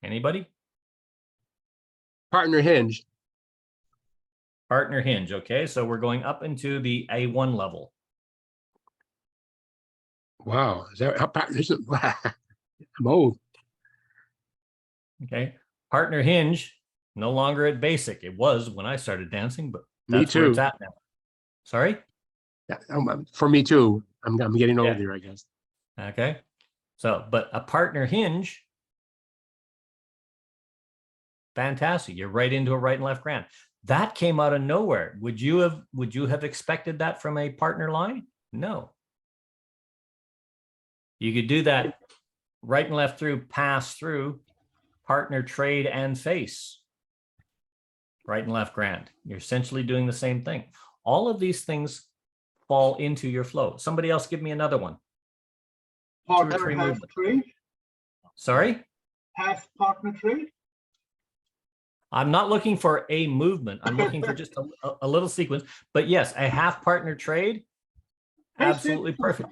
Anybody? Partner hinge. Partner hinge. Okay, so we're going up into the A1 level. Wow, is that how partners? I'm old. Okay, partner hinge, no longer at basic. It was when I started dancing, but Me that's where too. it's at now. Sorry? Yeah, for me too. I'm getting Yeah. older, I guess. Okay, so but a partner hinge, fantastic. You're right into a right and left grand. That came out of nowhere. Would you have expected that from a partner line? No. You could do that right and left through, pass through, partner trade and face. Right and left grand. You're essentially doing the same thing. All of these things fall into your flow. Somebody else give me another one. Partner half trade. Sorry? Half partner trade. I'm not looking for a movement. I'm looking for just a little sequence. But yes, a half partner trade, absolutely perfect.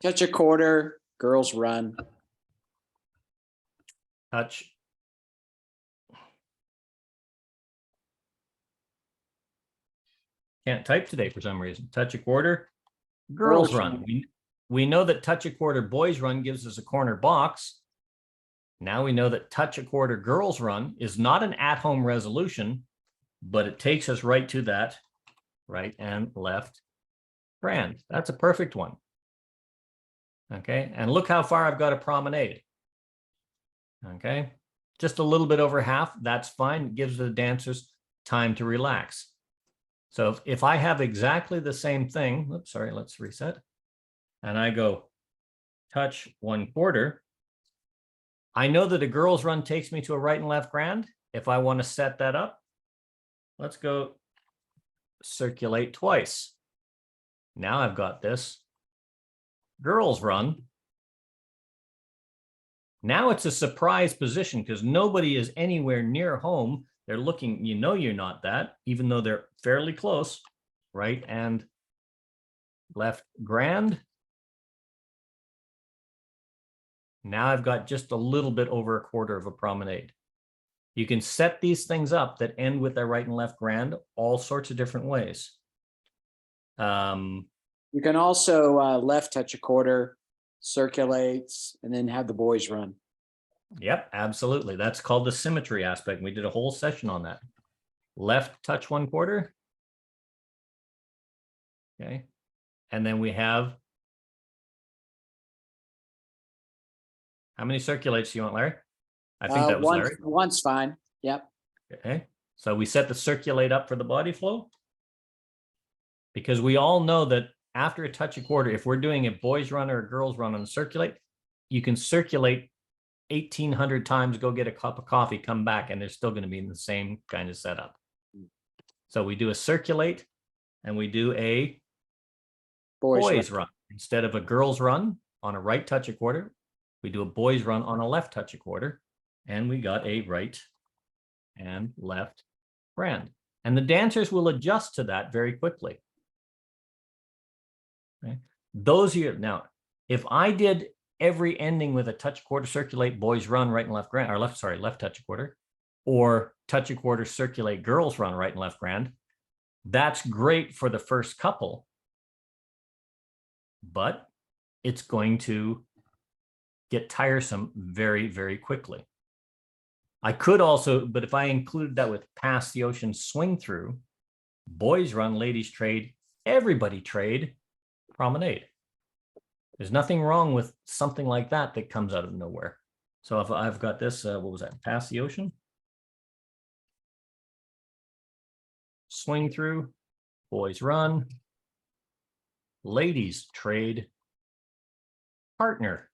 Touch a quarter, girls run. Touch. Can't type today for some reason. Touch a quarter, girls run. We know that touch a quarter, boys run gives us a corner box. Now we know that touch a quarter, girls run is not an at-home resolution, but it takes us right to that right and left grand. That's a perfect one. Okay, and look how far I've got a promenade. Okay, just a little bit over half, that's fine. It gives the dancers time to relax. So if I have exactly the same thing, oops, sorry, let's reset. And I go touch 1/4, I know that a girls run takes me to a right and left grand. If I want to set that up, let's go circulate twice. Now I've got this girls run. Now it's a surprise position because nobody is anywhere near home. They're looking, you know, you're not that, even though they're fairly close, right and left grand. Now I've got just a little bit over a quarter of a promenade. You can set these things up that end with a right and left grand all sorts of different ways. You can also left touch a quarter, circulates, and then have the boys run. Yep, absolutely. That's called the symmetry aspect. We did a whole session on that. Left touch 1/4. Okay. And then we have, how many circulates do you want, Larry? I think that was Larry. One's fine. Yep. Okay. So we set the circulate up for the body flow. Because we all know that after a touch a quarter, if we're doing a boys run or a girls run on the circulate, you can circulate 1,800 times, go get a cup of coffee, come back, and they're still going to be in the same kind of setup. So we do a circulate and we do a boys run. Instead of a girls run on a right touch a quarter, we do a boys run on a left touch a quarter, and we got a right and left grand. And the dancers will adjust to that very quickly. Okay. Those here now, if I did every ending with a touch a quarter, circulate, boys run, right and left grand, or left touch a quarter, or touch a quarter, circulate, girls run, right and left grand, that's great for the first couple, but it's going to get tiresome very, very quickly. I could also, but if I included that with pass the ocean swing through, boys run, ladies trade, everybody trade, promenade. There's nothing wrong with something like that that comes out of nowhere. So if I've got this, what was that? Pass the ocean. Swing through, boys run, ladies trade, partner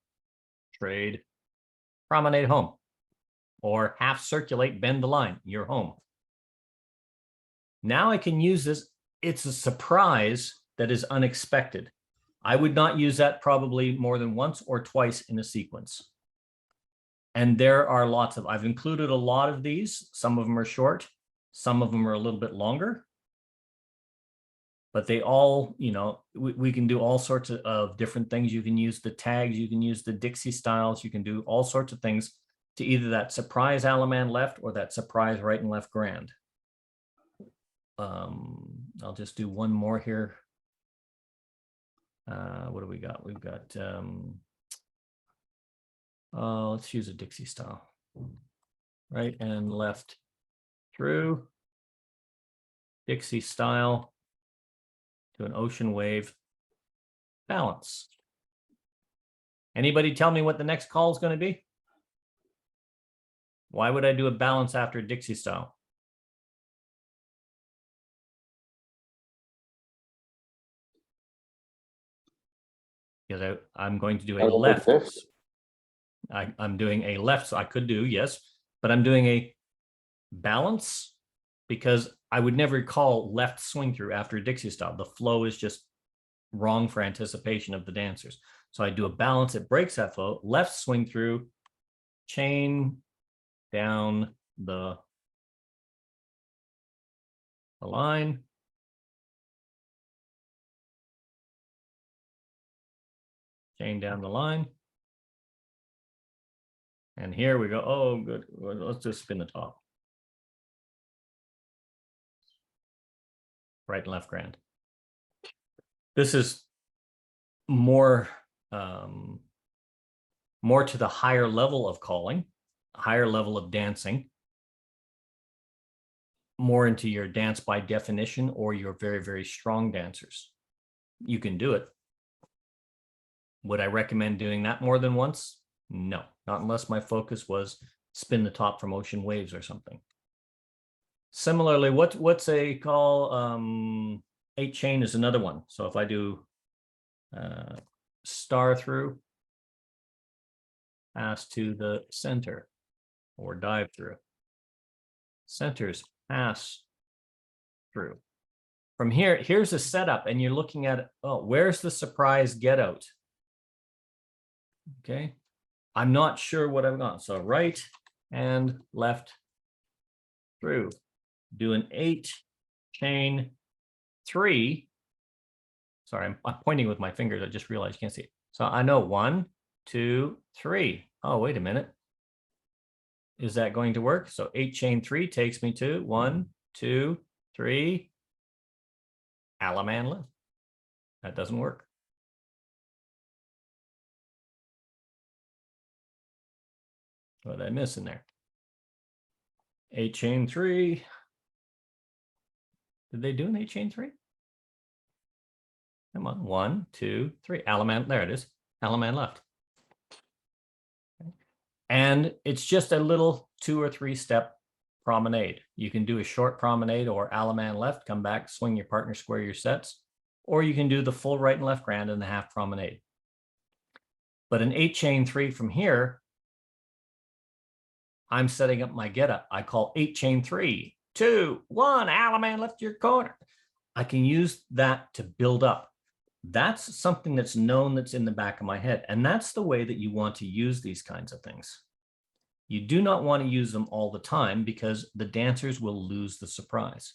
trade, promenade home, or half circulate, bend the line, you're home. Now I can use this. It's a surprise that is unexpected. I would not use that probably more than once or twice in a sequence. And there are lots of, I've included a lot of these. Some of them are short, some of them are a little bit longer. But they all, you know, we can do all sorts of different things. You can use the tags, you can use the Dixie styles, you can do all sorts of things to either that surprise Alaman left or that surprise right and left grand. I'll just do one more here. What do we got? We've got, let's use a Dixie style. Right and left through, Dixie style, to an ocean wave, balance. Anybody tell me what the next call is going to be? Why would I do a balance after Dixie style? Because I'm going to do a left. I'm doing a left, so I could do, yes, but I'm doing a balance because I would never call left swing through after a Dixie style. The flow is just wrong for anticipation of the dancers. So I do a balance, it breaks that flow, left swing through, chain down the line. Chain down the line. And here we go. Oh, good. Let's just spin the top. Right and left grand. This is more, more to the higher level of calling, higher level of dancing, more into your dance by definition or your very, very strong dancers. You can do it. Would I recommend doing that more than once? No, not unless my focus was spin the top from ocean waves or something. Similarly, what's a call? 8 chain is another one. So if I do star through, pass to the center or dive through. Centers pass through. From here, here's a setup, and you're looking at, oh, where's the surprise get out? Okay, I'm not sure what I've got. So right and left through. Do an 8 chain 3. Sorry, I'm pointing with my fingers. I just realized you can't see it. So I know 1, 2, 3. Oh, wait a minute. Is that going to work? So 8 chain 3 takes me to 1, 2, 3. Alaman left. That doesn't work. What did I miss in there? 8 chain 3. Did they do an 8 chain 3? Come on, 1, 2, 3. Alaman, there it is. Alaman left. Okay. And it's just a little 2 or 3 step promenade. You can do a short promenade or Alaman left, come back, swing your partner, square your sets, or you can do the full right and left grand and the half promenade. But an 8 chain 3 from here, I'm setting up my get up. I call 8 chain 3, 2, 1, Alaman left your corner. I can use that to build up. That's something that's known, that's in the back of my head. And that's the way that you want to use these kinds of things. You do not want to use them all the time because the dancers will lose the surprise.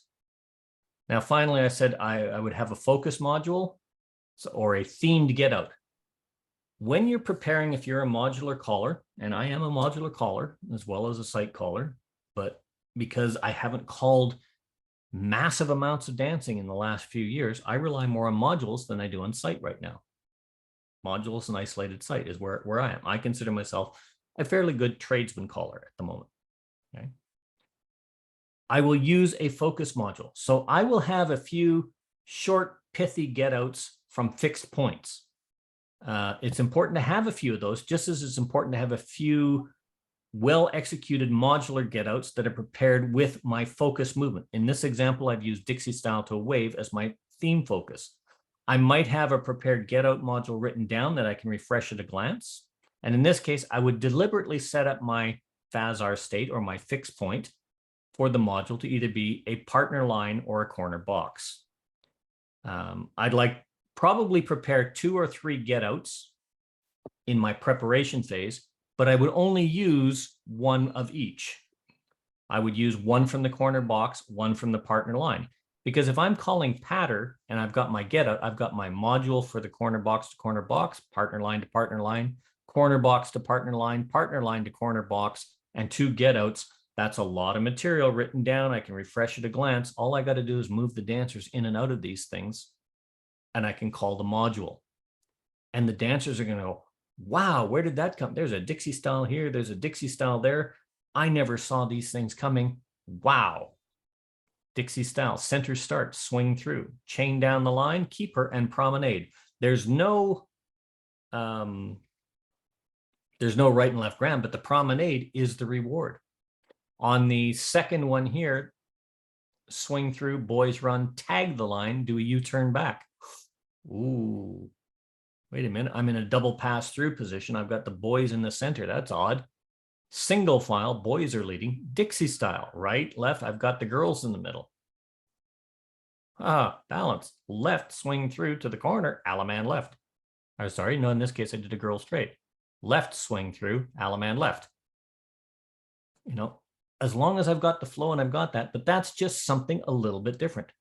Now, finally, I said I would have a focus module or a themed get out. When you're preparing, if you're a modular caller, and I am a modular caller as well as a site caller, but because I haven't called massive amounts of dancing in the last few years, I rely more on modules than I do on site right now. Modules and isolated site is where I am. I consider myself a fairly good tradesman caller at the moment. Okay. I will use a focus module. So I will have a few short, pithy get outs from fixed points. It's important to have a few of those, just as it's important to have a few well-executed modular get outs that are prepared with my focus movement. In this example, I've used Dixie style to a wave as my theme focus. I might have a prepared get out module written down that I can refresh at a glance. And in this case, I would deliberately set up my Fazar state or my fixed point for the module to either be a partner line or a corner box. I'd probably prepare 2 or 3 get outs in my preparation phase, but I would only use one of each. I would use one from the corner box, one from the partner line. Because if I'm calling patter and I've got my get out, I've got my module for the corner box to corner box, partner line to partner line, corner box to partner line to corner box, and 2 get outs. That's a lot of material written down. I can refresh at a glance. All I got to do is move the dancers in and out of these things, and I can call the module. And the dancers are going to go, wow, where did that come? There's a Dixie style here. There's a Dixie style there. I never saw these things coming. Wow. Dixie style, center start, swing through, chain down the line, keeper, and promenade. There's no right and left grand, but the promenade is the reward. On the second one here, swing through, boys run, tag the line, do a U-turn back. Ooh. Wait a minute, I'm in a double pass through position. I've got the boys in the center. That's odd. Single file, boys are leading. Dixie style, right, left. I've got the girls in the middle. Balance. Left, swing through to the corner, Alaman left. Oh, sorry, no, in this case I did a girl straight. Left, swing through, Alaman left. You know, as long as I've got the flow and I've got that, but that's just something a little bit different.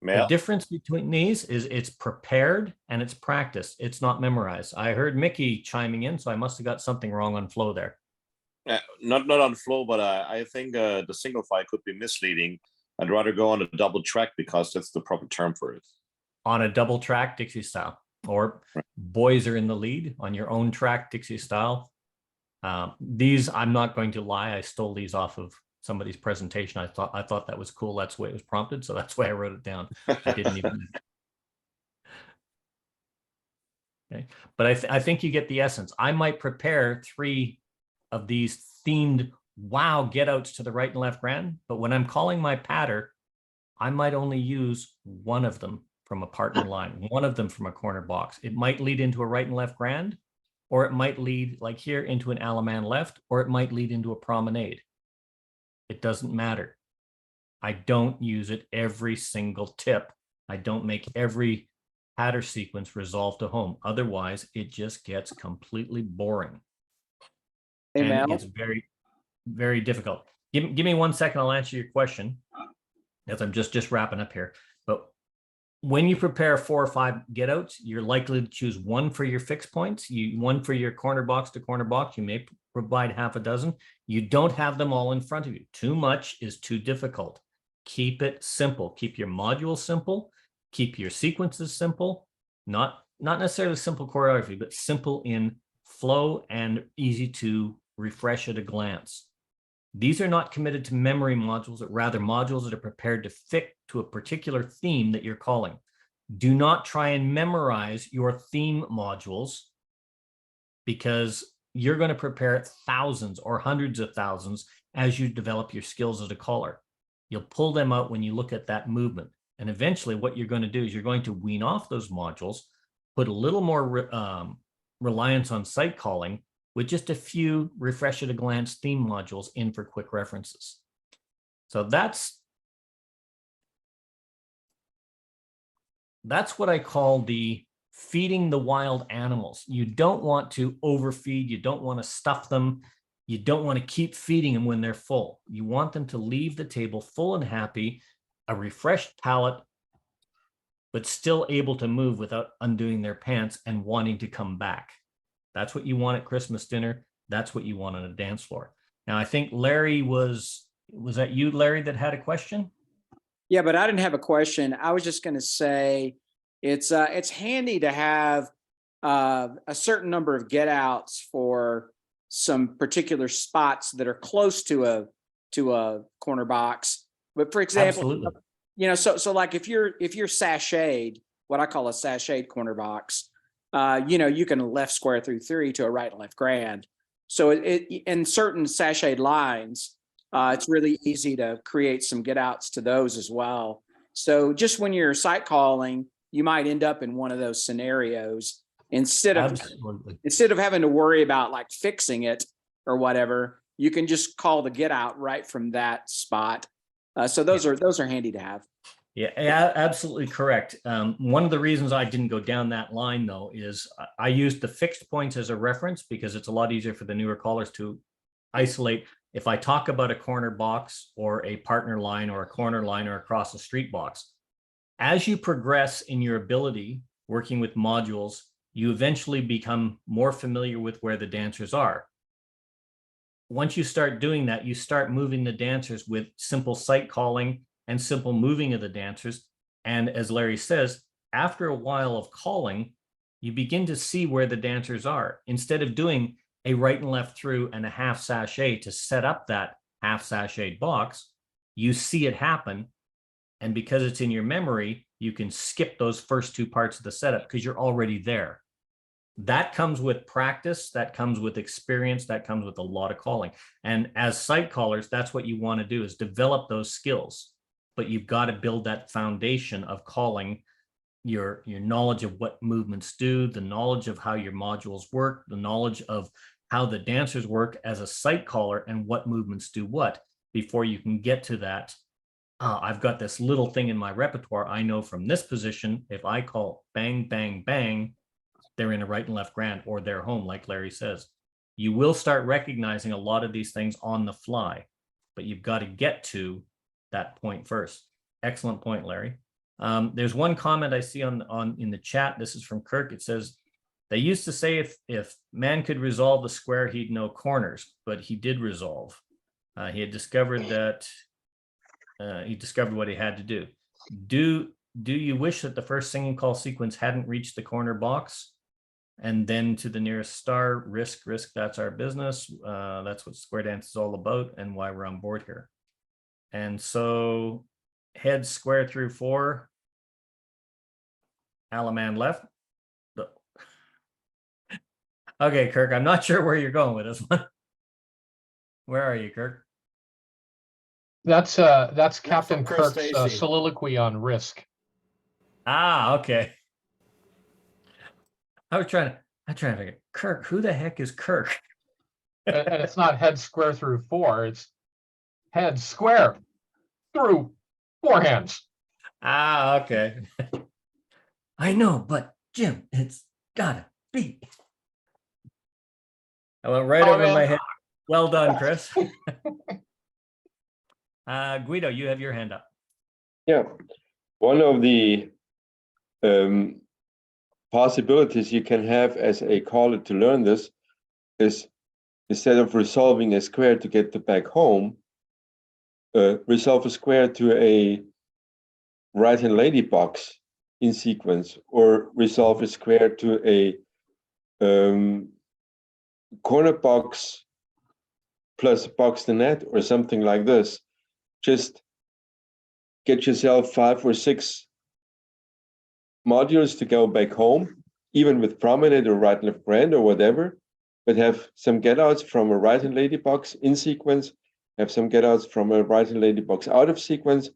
Mel? The difference between these is it's prepared and it's practiced. It's not memorized. I heard Mickey chiming in, so I must have got something wrong on flow there. Not on flow, but I think the single file could be misleading. I'd rather go on a double track because that's the proper term for it. On a double track, Dixie style, or boys are in the lead on your own track, Dixie style. These, I'm not going to lie, I stole these off of somebody's presentation. I thought that was cool. That's the way it was prompted, so that's why I wrote it down. I didn't even. Okay, but I think you get the essence. I might prepare 3 of these themed wow get outs to the right and left grand, but when I'm calling my patter, I might only use one of them from a partner line, one of them from a corner box. It might lead into a right and left grand, or it might lead, like here, into an Alaman left, or it might lead into a promenade. It doesn't matter. I don't use it every single tip. I don't make every patter sequence resolve to home. Otherwise, it just gets completely boring. Hey, And Mel. it's very, very difficult. Give me 1 second. I'll answer your question as I'm just wrapping up here. But when you prepare 4 or 5 get outs, you're likely to choose one for your fixed points, one for your corner box to corner box. You may provide half a dozen. You don't have them all in front of you. Too much is too difficult. Keep it simple. Keep your modules simple. Keep your sequences simple. Not necessarily simple choreography, but simple in flow and easy to refresh at a glance. These are not committed to memory modules, but rather modules that are prepared to fit to a particular theme that you're calling. Do not try and memorize your theme modules, because you're going to prepare thousands or hundreds of thousands as you develop your skills as a caller. You'll pull them out when you look at that movement. And eventually what you're going to do is you're going to wean off those modules, put a little more reliance on sight calling, with just a few refresh at a glance theme modules in for quick references. So that's what I call the feeding the wild animals. You don't want to overfeed. You don't want to stuff them. You don't want to keep feeding them when they're full. You want them to leave the table full and happy, a refreshed palate, but still able to move without undoing their pants and wanting to come back. That's what you want at Christmas dinner. That's what you want on a dance floor. Now, I think Larry was that you, Larry, that had a question? Yeah, but I didn't have a question. I was just going to say it's handy to have a certain number of get outs for some particular spots that are close to a corner box. But for example, Absolutely. you know, so like if you're sashayed, what I call a sashayed corner box, you know, you can left square through 3 to a right and left grand. So it in certain sashayed lines, it's really easy to create some get outs to those as well. So just when you're sight calling, you might end up in one of those scenarios instead of having to worry about like fixing it or whatever. You can just call the get out right from that spot. So those are handy to have. Yeah, absolutely correct. One of the reasons I didn't go down that line, though, is I used the fixed points as a reference because it's a lot easier for the newer callers to isolate. If I talk about a corner box or a partner line or a corner line or across the street box, as you progress in your ability working with modules, you eventually become more familiar with where the dancers are. Once you start doing that, you start moving the dancers with simple sight calling and simple moving of the dancers. And as Larry says, after a while of calling, you begin to see where the dancers are. Instead of doing a right and left through and a half sachet to set up that half sachet box, you see it happen. And because it's in your memory, you can skip those first 2 parts of the setup because you're already there. That comes with practice, that comes with experience, that comes with a lot of calling. And as sight callers, that's what you want to do, is develop those skills. But you've got to build that foundation of calling, your knowledge of what movements do, the knowledge of how your modules work, the knowledge of how the dancers work as a sight caller and what movements do what, before you can get to that. I've got this little thing in my repertoire. I know from this position, if I call bang, bang, bang, they're in a right and left grand, or they're home, like Larry says. You will start recognizing a lot of these things on the fly, but you've got to get to that point first. Excellent point, Larry. There's one comment I see in the chat. This is from Kirk. It says, they used to say if man could resolve the square, he'd know corners, but he did resolve. He had discovered that he discovered what he had to do. Do you wish that the first singing call sequence hadn't reached the corner box and then to the nearest star? Risk, that's our business. That's what square dance is all about and why we're on board here. And so head square through 4, Alaman left. Okay, Kirk, I'm not sure where you're going with this one. Where are you, Kirk? That's Captain from Chris Kirk's Stacy. soliloquy on Risk. Ah, okay. I was trying to, I try to figure, Kirk, who the heck is Kirk? And it's not head square through 4, it's head square through 4 hands. Ah, okay. I know, but Jim, it's gotta be. I went right Oh, over man. my head. Well done, Chris. Guido, you have your hand up. Yeah, one of the possibilities you can have as a caller to learn this is, instead of resolving a square to get the back home, resolve a square to a right-hand lady box in sequence, or resolve a square to a corner box plus box the net or something like this. Just get yourself 5 or 6 modules to go back home, even with promenade or right and left grand or whatever, but have some get-outs from a right-hand lady box in sequence, have some get-outs from a right-hand lady box out of sequence,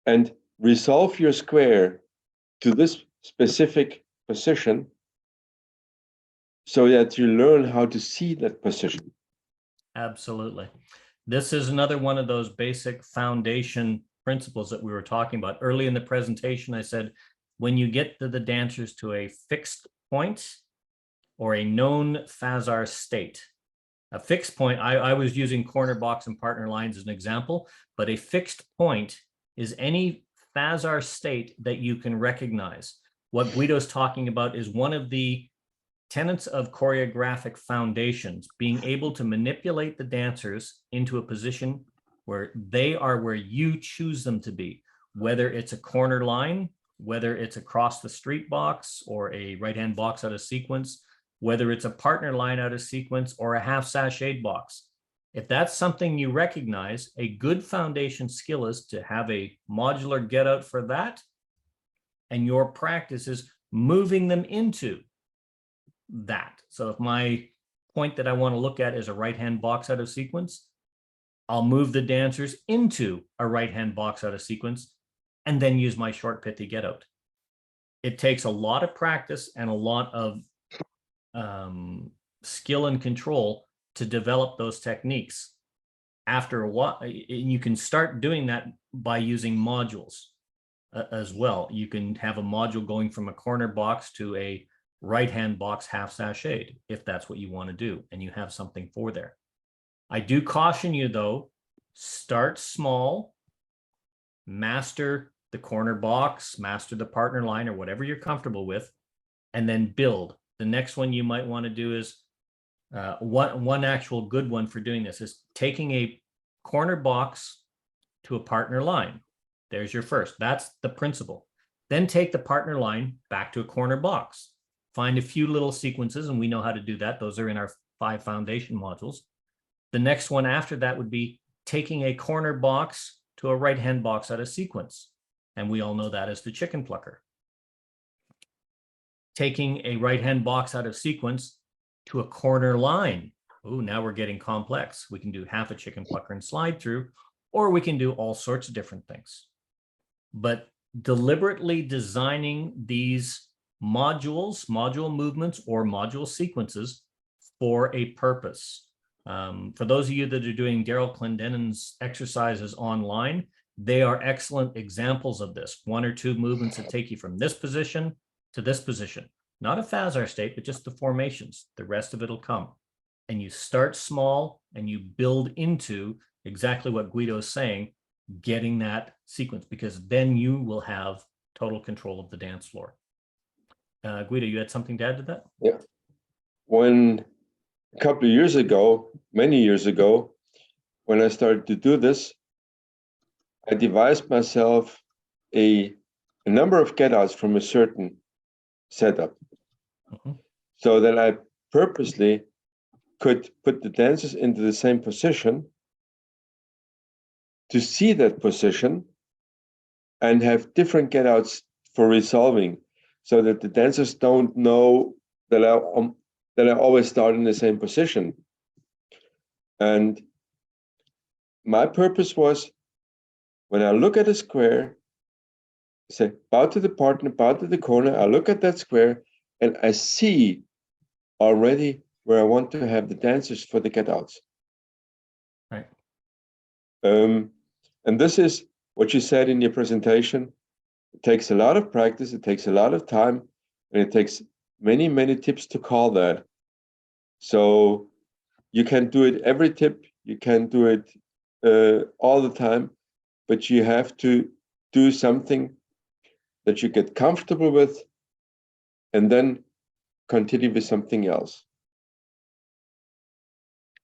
and resolve your square to this specific position so that you learn how to see that position. Absolutely. This is another one of those basic foundation principles that we were talking about. Early in the presentation, I said, when you get the dancers to a fixed point or a known phasar state, a fixed point, I was using corner box and partner lines as an example, but a fixed point is any phasar state that you can recognize. What Guido's talking about is one of the tenets of choreographic foundations, being able to manipulate the dancers into a position where they are where you choose them to be, whether it's a corner line, whether it's across the street box or a right-hand box out of sequence, whether it's a partner line out of sequence or a half sashayed box. If that's something you recognize, a good foundation skill is to have a modular get out for that, and your practice is moving them into that. So if my point that I want to look at is a right-hand box out of sequence, I'll move the dancers into a right-hand box out of sequence and then use my short pithy get out. It takes a lot of practice and a lot of skill and control to develop those techniques. After a while, you can start doing that by using modules as well. You can have a module going from a corner box to a right-hand box half sashayed, if that's what you want to do, and you have something for there. I do caution you though, start small, master the corner box, master the partner line or whatever you're comfortable with, and then build. The next one you might want to do is one actual good one for doing this is taking a corner box to a partner line. There's your first. That's the principle. Then take the partner line back to a corner box. Find a few little sequences, and we know how to do that. Those are in our 5 foundation modules. The next one after that would be taking a corner box to a right-hand box out of sequence. And we all know that as the chicken plucker. Taking a right-hand box out of sequence to a corner line. Oh, now we're getting complex. We can do half a chicken plucker and slide through, or we can do all sorts of different things. But deliberately designing these modules, module movements, or module sequences for a purpose. For those of you that are doing Daryl Clendenin's exercises online, they are excellent examples of this. 1 or 2 movements that take you from this position to this position. Not a phasar state, but just the formations. The rest of it will come. And you start small and you build into exactly what Guido is saying, getting that sequence, because then you will have total control of the dance floor. Guido, you had something to add to that? Yeah. When a couple of years ago, many years ago, when I started to do this, I devised myself a number of get-outs from a certain setup, so that I purposely could put the dancers into the same position to see that position and have different get-outs for resolving, so that the dancers don't know that I always start in the same position. And my purpose was, when I look at a square, say, bow to the partner, bow to the corner, I look at that square, and I see already where I want to have the dancers for the get-outs. Right. And this is what you said in your presentation. It takes a lot of practice, it takes a lot of time, and it takes many, many tips to call that. So you can do it every tip, you can do it all the time, but you have to do something that you get comfortable with and then continue with something else.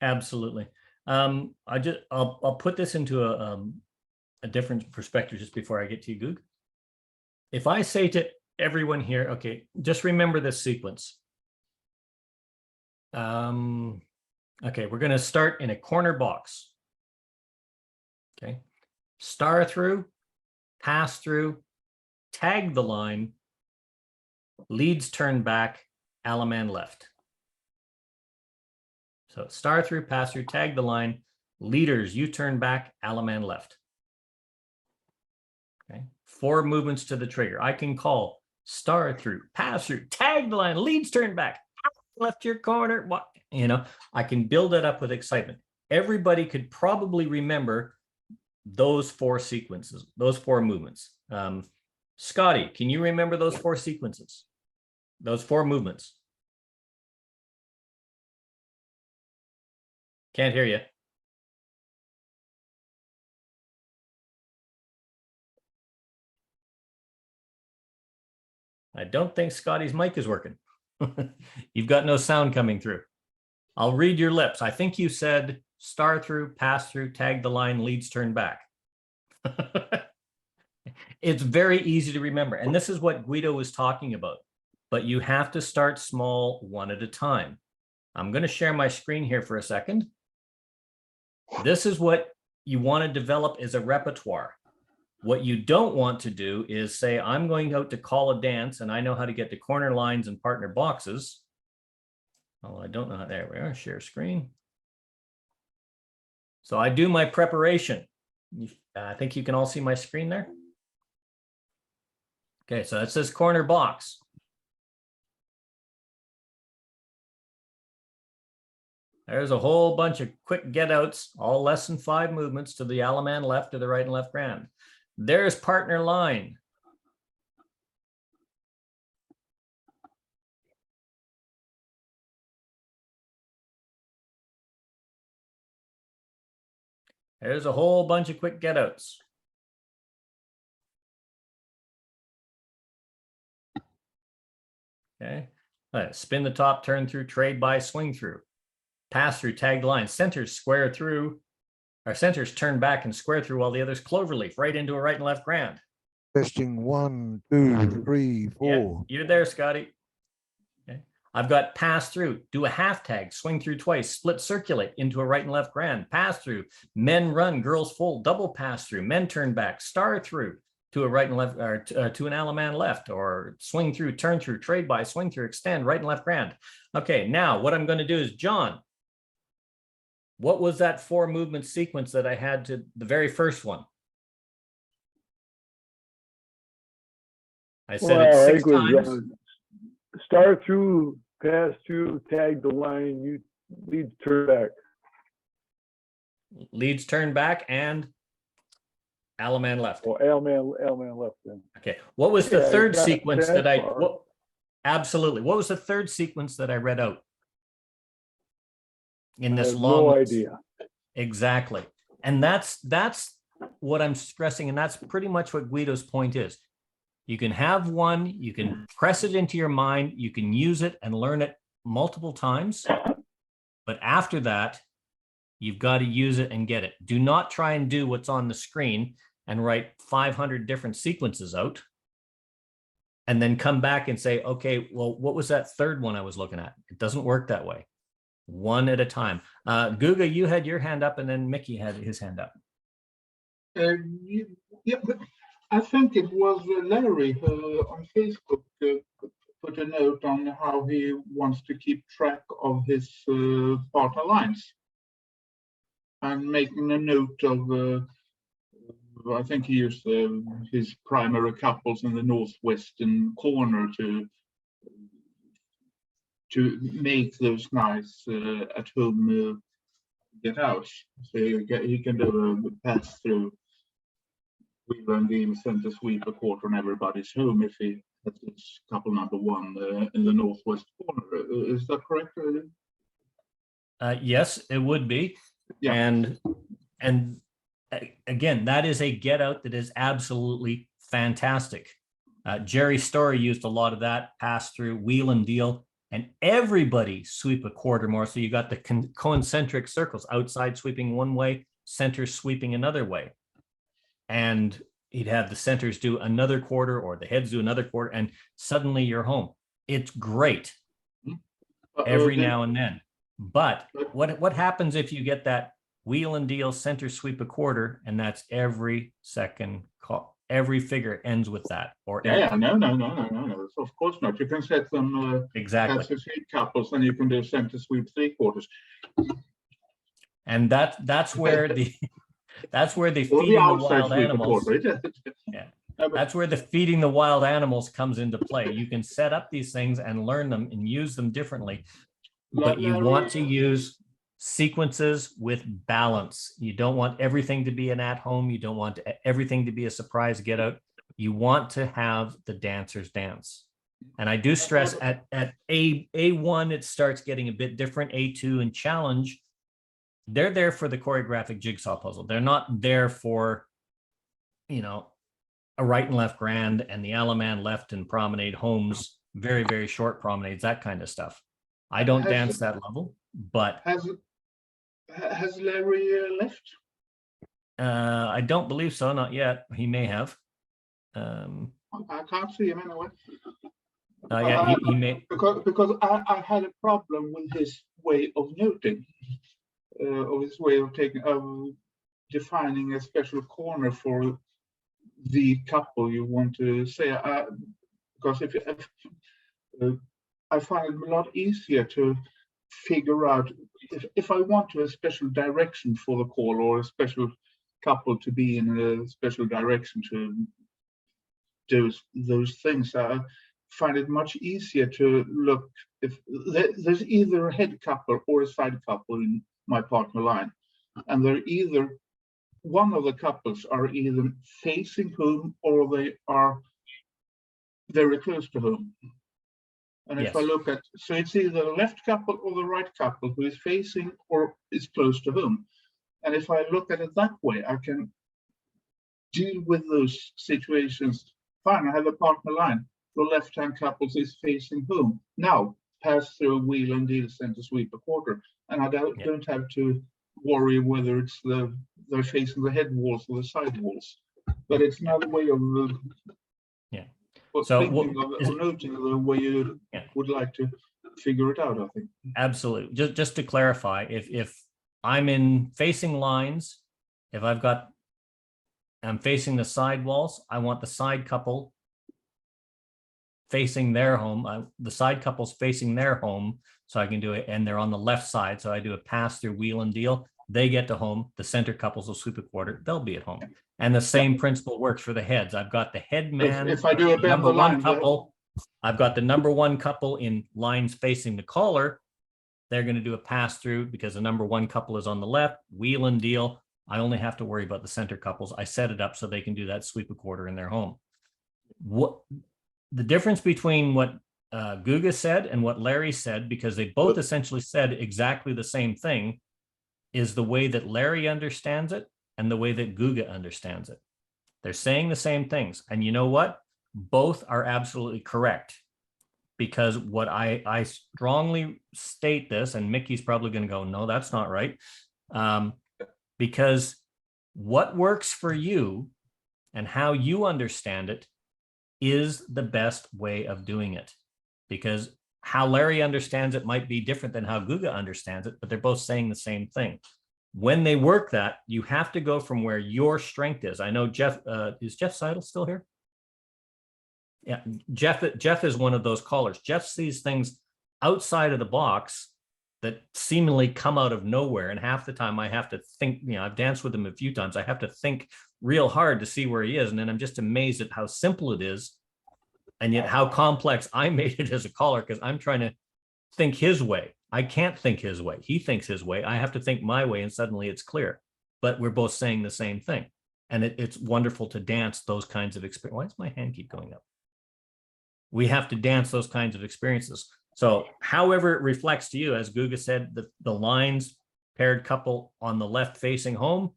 Absolutely. I'll put this into a different perspective just before I get to you, Goog. If I say to everyone here, okay, just remember this sequence. Okay, we're going to start in a corner box. Okay, star through, pass through, tag the line, leads turn back, Alaman left. So star through, pass through, tag the line, leaders, you turn back, Alaman left. Okay, 4 movements to the trigger. I can call star through, pass through, tag the line, leads turn back, left your corner. What, you know, I can build it up with excitement. Everybody could probably remember those 4 sequences, those 4 movements. Scotty, can you remember those 4 sequences? Those 4 movements? Can't hear you. I don't think Scotty's mic is working. You've got no sound coming through. I'll read your lips. I think you said star through, pass through, tag the line, leads turn back. It's very easy to remember. And this is what Guido was talking about. But you have to start small, one at a time. I'm going to share my screen here for a second. This is what you want to develop as a repertoire. What you don't want to do is say, I'm going out to call a dance and I know how to get to corner lines and partner boxes. Oh, I don't know how. There we are. Share screen. So I do my preparation. I think you can all see my screen there. Okay, so it says corner box. There's a whole bunch of quick get outs, all less than 5 movements to the Alaman left or the right and left grand. There's partner line. There's a whole bunch of quick get outs. Okay, spin the top, turn through, trade by, swing through, pass through, tag the line, centers square through, our centers turn back and square through while the others cloverleaf right into a right and left grand. Testing 1, 2, 3, 4. Yeah, you're there, Scotty. Okay. I've got pass through, do a half tag, swing through twice, split circulate into a right and left grand, pass through, men run, girls fold, double pass through, men turn back, star through to a right and left, or to an Alaman left, or swing through, turn through, trade by, swing through, extend, right and left grand. Okay, now what I'm going to do is, John, what was that 4 movement sequence that I had to the very first one? I said it 6 times. Start through, pass through, tag the line, you lead turn back. Leads turn back and Alaman left. Or Alaman left then. Okay. What was the third got sequence that that I far. absolutely. What was the third sequence that I read out in I this have long no idea. Exactly. And that's what I'm stressing, and that's pretty much what Guido's point is. You can have one, you can press it into your mind, you can use it and learn it multiple times. But after that, you've got to use it and get it. Do not try and do what's on the screen and write 500 different sequences out and then come back and say, okay, well, what was that third one I was looking at? It doesn't work that way. One at a time. Guga, you had your hand up and then Mickey had his hand up. Yeah, but I think it was Larry who on Facebook put a note on how he wants to keep track of his partner lines and making a note of, I think he used his primary couples in the northwestern corner to to make those nice at home get outs. So you can do a pass through wheel and deal, center sweep a quarter, and everybody's home if he has this couple number one in the northwest corner. Is that correct? Yes, it would be. Yeah. And again, that is a get out that is absolutely fantastic. Jerry Story used a lot of that pass through wheel and deal, and everybody sweep a quarter more. So you got the concentric circles, outside sweeping one way, center sweeping another way. And he'd have the centers do another quarter or the heads do another quarter, and suddenly you're home. It's great every now and then. But what happens if you get that wheel and deal center sweep a quarter, and that's every second call? Every figure ends with that. Or no. Of course not. You can set them exactly as sweep couples, and you can do center sweep three quarters. And that's where the feeding the wild animals. Yeah. That's where the feeding the wild animals comes into play. You can set up these things and learn them and use them differently, but you want to use sequences with balance. You don't want everything to be an at home. You don't want everything to be a surprise get out. You want to have the dancers dance. And I do stress at A1, it starts getting a bit different. A2 and challenge, they're there for the choreographic jigsaw puzzle. They're not there for, a right and left grand and the Alaman left and promenade homes, very, very short promenades, that kind of stuff. I don't dance that level, but has Larry left? I don't believe so, not yet. He may have. I can't see him anyway. Yeah, he may. Because I had a problem with his way of noting, or his way of defining a special corner for the couple you want to say. Because I find it a lot easier to figure out if I want a special direction for the call, or a special couple to be in a special direction to do those things. I find it much easier to look if there's either a head couple or a side couple in my partner line, and they're either one of the couples are either facing home or they are very close to home. And if I look at, so it's either the left couple or the right couple who is facing or is close to home. And if I look at it that way, I can deal with those situations. Fine, I have a partner line. The left-hand couple is facing home. Now, pass through a wheel and deal center sweep a quarter. And I don't have to worry whether it's they're facing the head walls or the side walls. But it's another way of so noting the way you would like to figure it out, I think. Absolutely. Just to clarify, if I'm in facing lines, if I'm facing the side walls, I want the side couple facing their home. The side couple's facing their home, so I can do it, and they're on the left side, so I do a pass through wheel and deal. They get to home. The center couples will sweep a quarter. They'll be at home. And the same principle works for the heads. I've got the head man. If I do a number one couple, I've got the number one couple in lines facing the caller. They're going to do a pass through because the number one couple is on the left, wheel and deal. I only have to worry about the center couples. I set it up so they can do that sweep a quarter in their home. What the difference between what Guga said and what Larry said, because they both essentially said exactly the same thing, is the way that Larry understands it and the way that Guga understands it. They're saying the same things. And you know what? Both are absolutely correct. Because what I strongly state this, and Mickey's probably going to go, no, that's not right. Because what works for you and how you understand it is the best way of doing it. Because how Larry understands it might be different than how Guga understands it, but they're both saying the same thing. When they work that, you have to go from where your strength is. I know Jeff, is Jeff Seidel still here? Yeah, Jeff is one of those callers. Jeff sees things outside of the box that seemingly come out of nowhere. And half the time I have to think, I've danced with him a few times. I have to think real hard to see where he is. And then I'm just amazed at how simple it is. And yet how complex I made it as a caller, because I'm trying to think his way. I can't think his way. He thinks his way. I have to think my way, and suddenly it's clear. But we're both saying the same thing. And it's wonderful to dance those kinds of experiences. Why does my hand keep going up? We have to dance those kinds of experiences. So however it reflects to you, as Guga said, the lines, paired couple on the left facing home,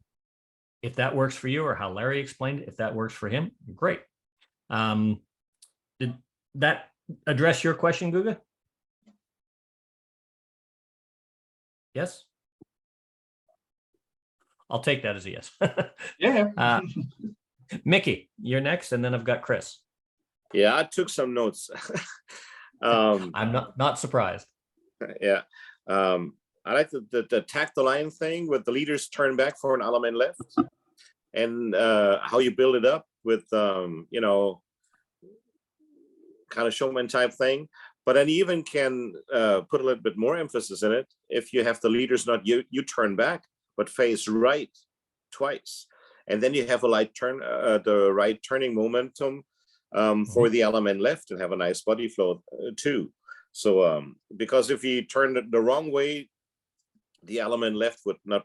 if that works for you, or how Larry explained it, if that works for him, great. Did that address your question, Guga? Yes? I'll take that as a yes. Yeah. Mickey, you're next, and then I've got Chris. Yeah, I took some notes. I'm not surprised. Yeah. I like the tack the line thing with the leaders turn back for an element left, and how you build it up with you know, kind of showman type thing. But then you even can put a little bit more emphasis in it if you have the leaders not you turn back but face right twice, and then you have a light turn, the right turning momentum for the element left, and have a nice body flow too. So because if you turn it the wrong way, the element left would not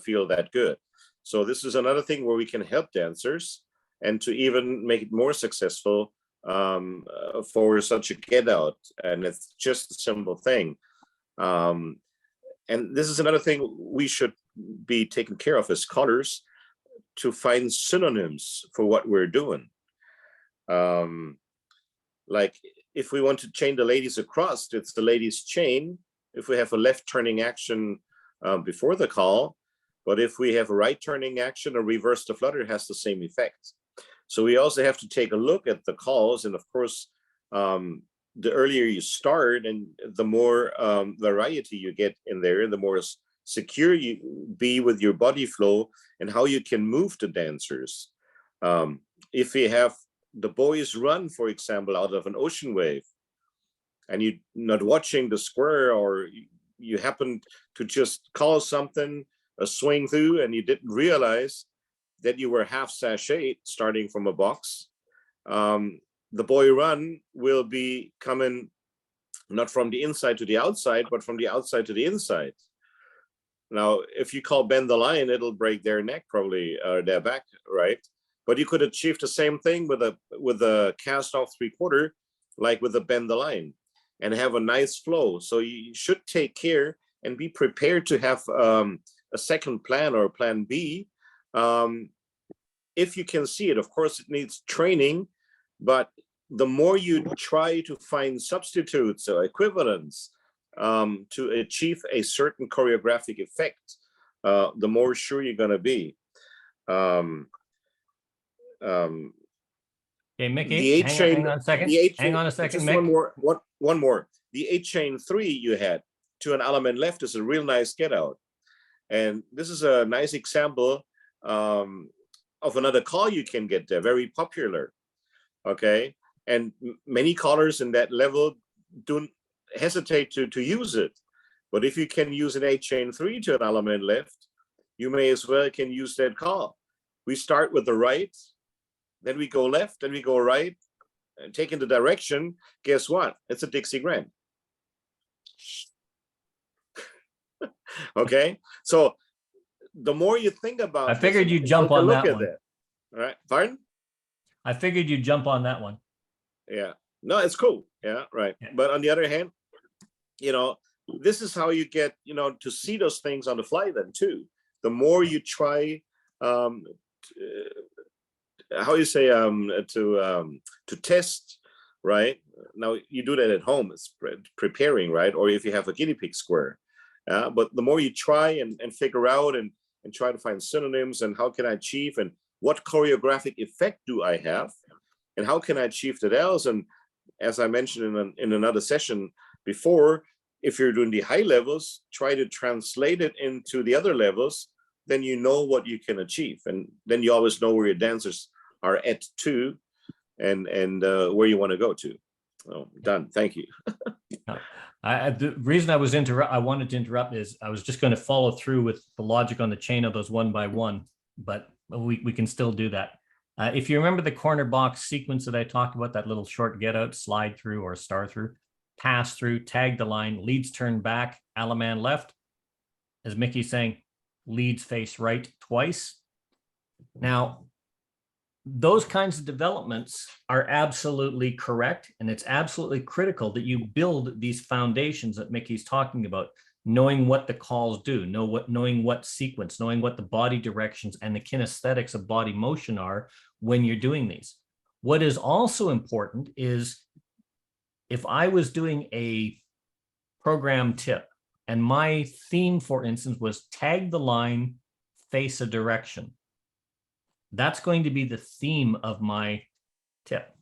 feel that good. So this is another thing where we can help dancers, and to even make it more successful for such a get out. And it's just a simple thing. And this is another thing we should be taken care of as scholars, to find synonyms for what we're doing. Like if we want to chain the ladies across, it's the ladies chain. If we have a left turning action before the call, but if we have a right turning action or reverse the flutter, it has the same effect. So we also have to take a look at the calls, and of course, the earlier you start and the more variety you get in there, the more secure you be with your body flow and how you can move the dancers. If we have the boys run, for example, out of an ocean wave, and you're not watching the square, or you happen to just call something a swing through, and you didn't realize that you were half sachet starting from a box, the boy run will be coming not from the inside to the outside, but from the outside to the inside. Now, if you call bend the line, it'll break their neck, probably, their back, right? But you could achieve the same thing with a cast off 3/4, like with a bend the line, and have a nice flow. So you should take care and be prepared to have a second plan or a plan B. If you can see it, of course, it needs training, but the more you try to find substitutes or equivalents to achieve a certain choreographic effect, the more sure you're going to be. Okay, Mickey, The eight chain, hang on a second. Hang on a second, just Mick. one more. The 8 chain 3 you had to an element left is a real nice get out. And this is a nice example of another call you can get there, very popular. Okay. And many callers in that level don't hesitate to use it. But if you can use an 8 chain 3 to an element left, you may as well can use that call. We start with the right, then we go left, then we go right, and taking the direction. Guess what? It's a Dixie Grand. Okay, so the more you think about, I figured you'd jump on that one. All right, pardon? I figured you'd jump on that one. Yeah, no, it's cool. Yeah, right. Yeah. But on the other hand, you know, this is how you get, you know, to see those things on the fly then too. The more you try, how you say, to test, right? Now you do that at home, it's preparing, right? Or if you have a guinea pig square. But the more you try and figure out and try to find synonyms and how can I achieve and what choreographic effect do I have and how can I achieve that else? And as I mentioned in another session before, if you're doing the high levels, try to translate it into the other levels, then you know what you can achieve. And then you always know where your dancers are at too and where you want to go to. Oh, done. Thank you. The reason I wanted to interrupt is I was just going to follow through with the logic on the chain of those one by one, but we can still do that. If you remember the corner box sequence that I talked about, that little short get out, slide through or star through, pass through, tag the line, leads turn back, Alaman left. As Mickey's saying, leads face right twice. Now, those kinds of developments are absolutely correct. And it's absolutely critical that you build these foundations that Mickey's talking about, knowing what the calls do, knowing what sequence, knowing what the body directions and the kinesthetics of body motion are when you're doing these. What is also important is if I was doing a program tip and my theme, for instance, was tag the line, face a direction. That's going to be the theme of my tip.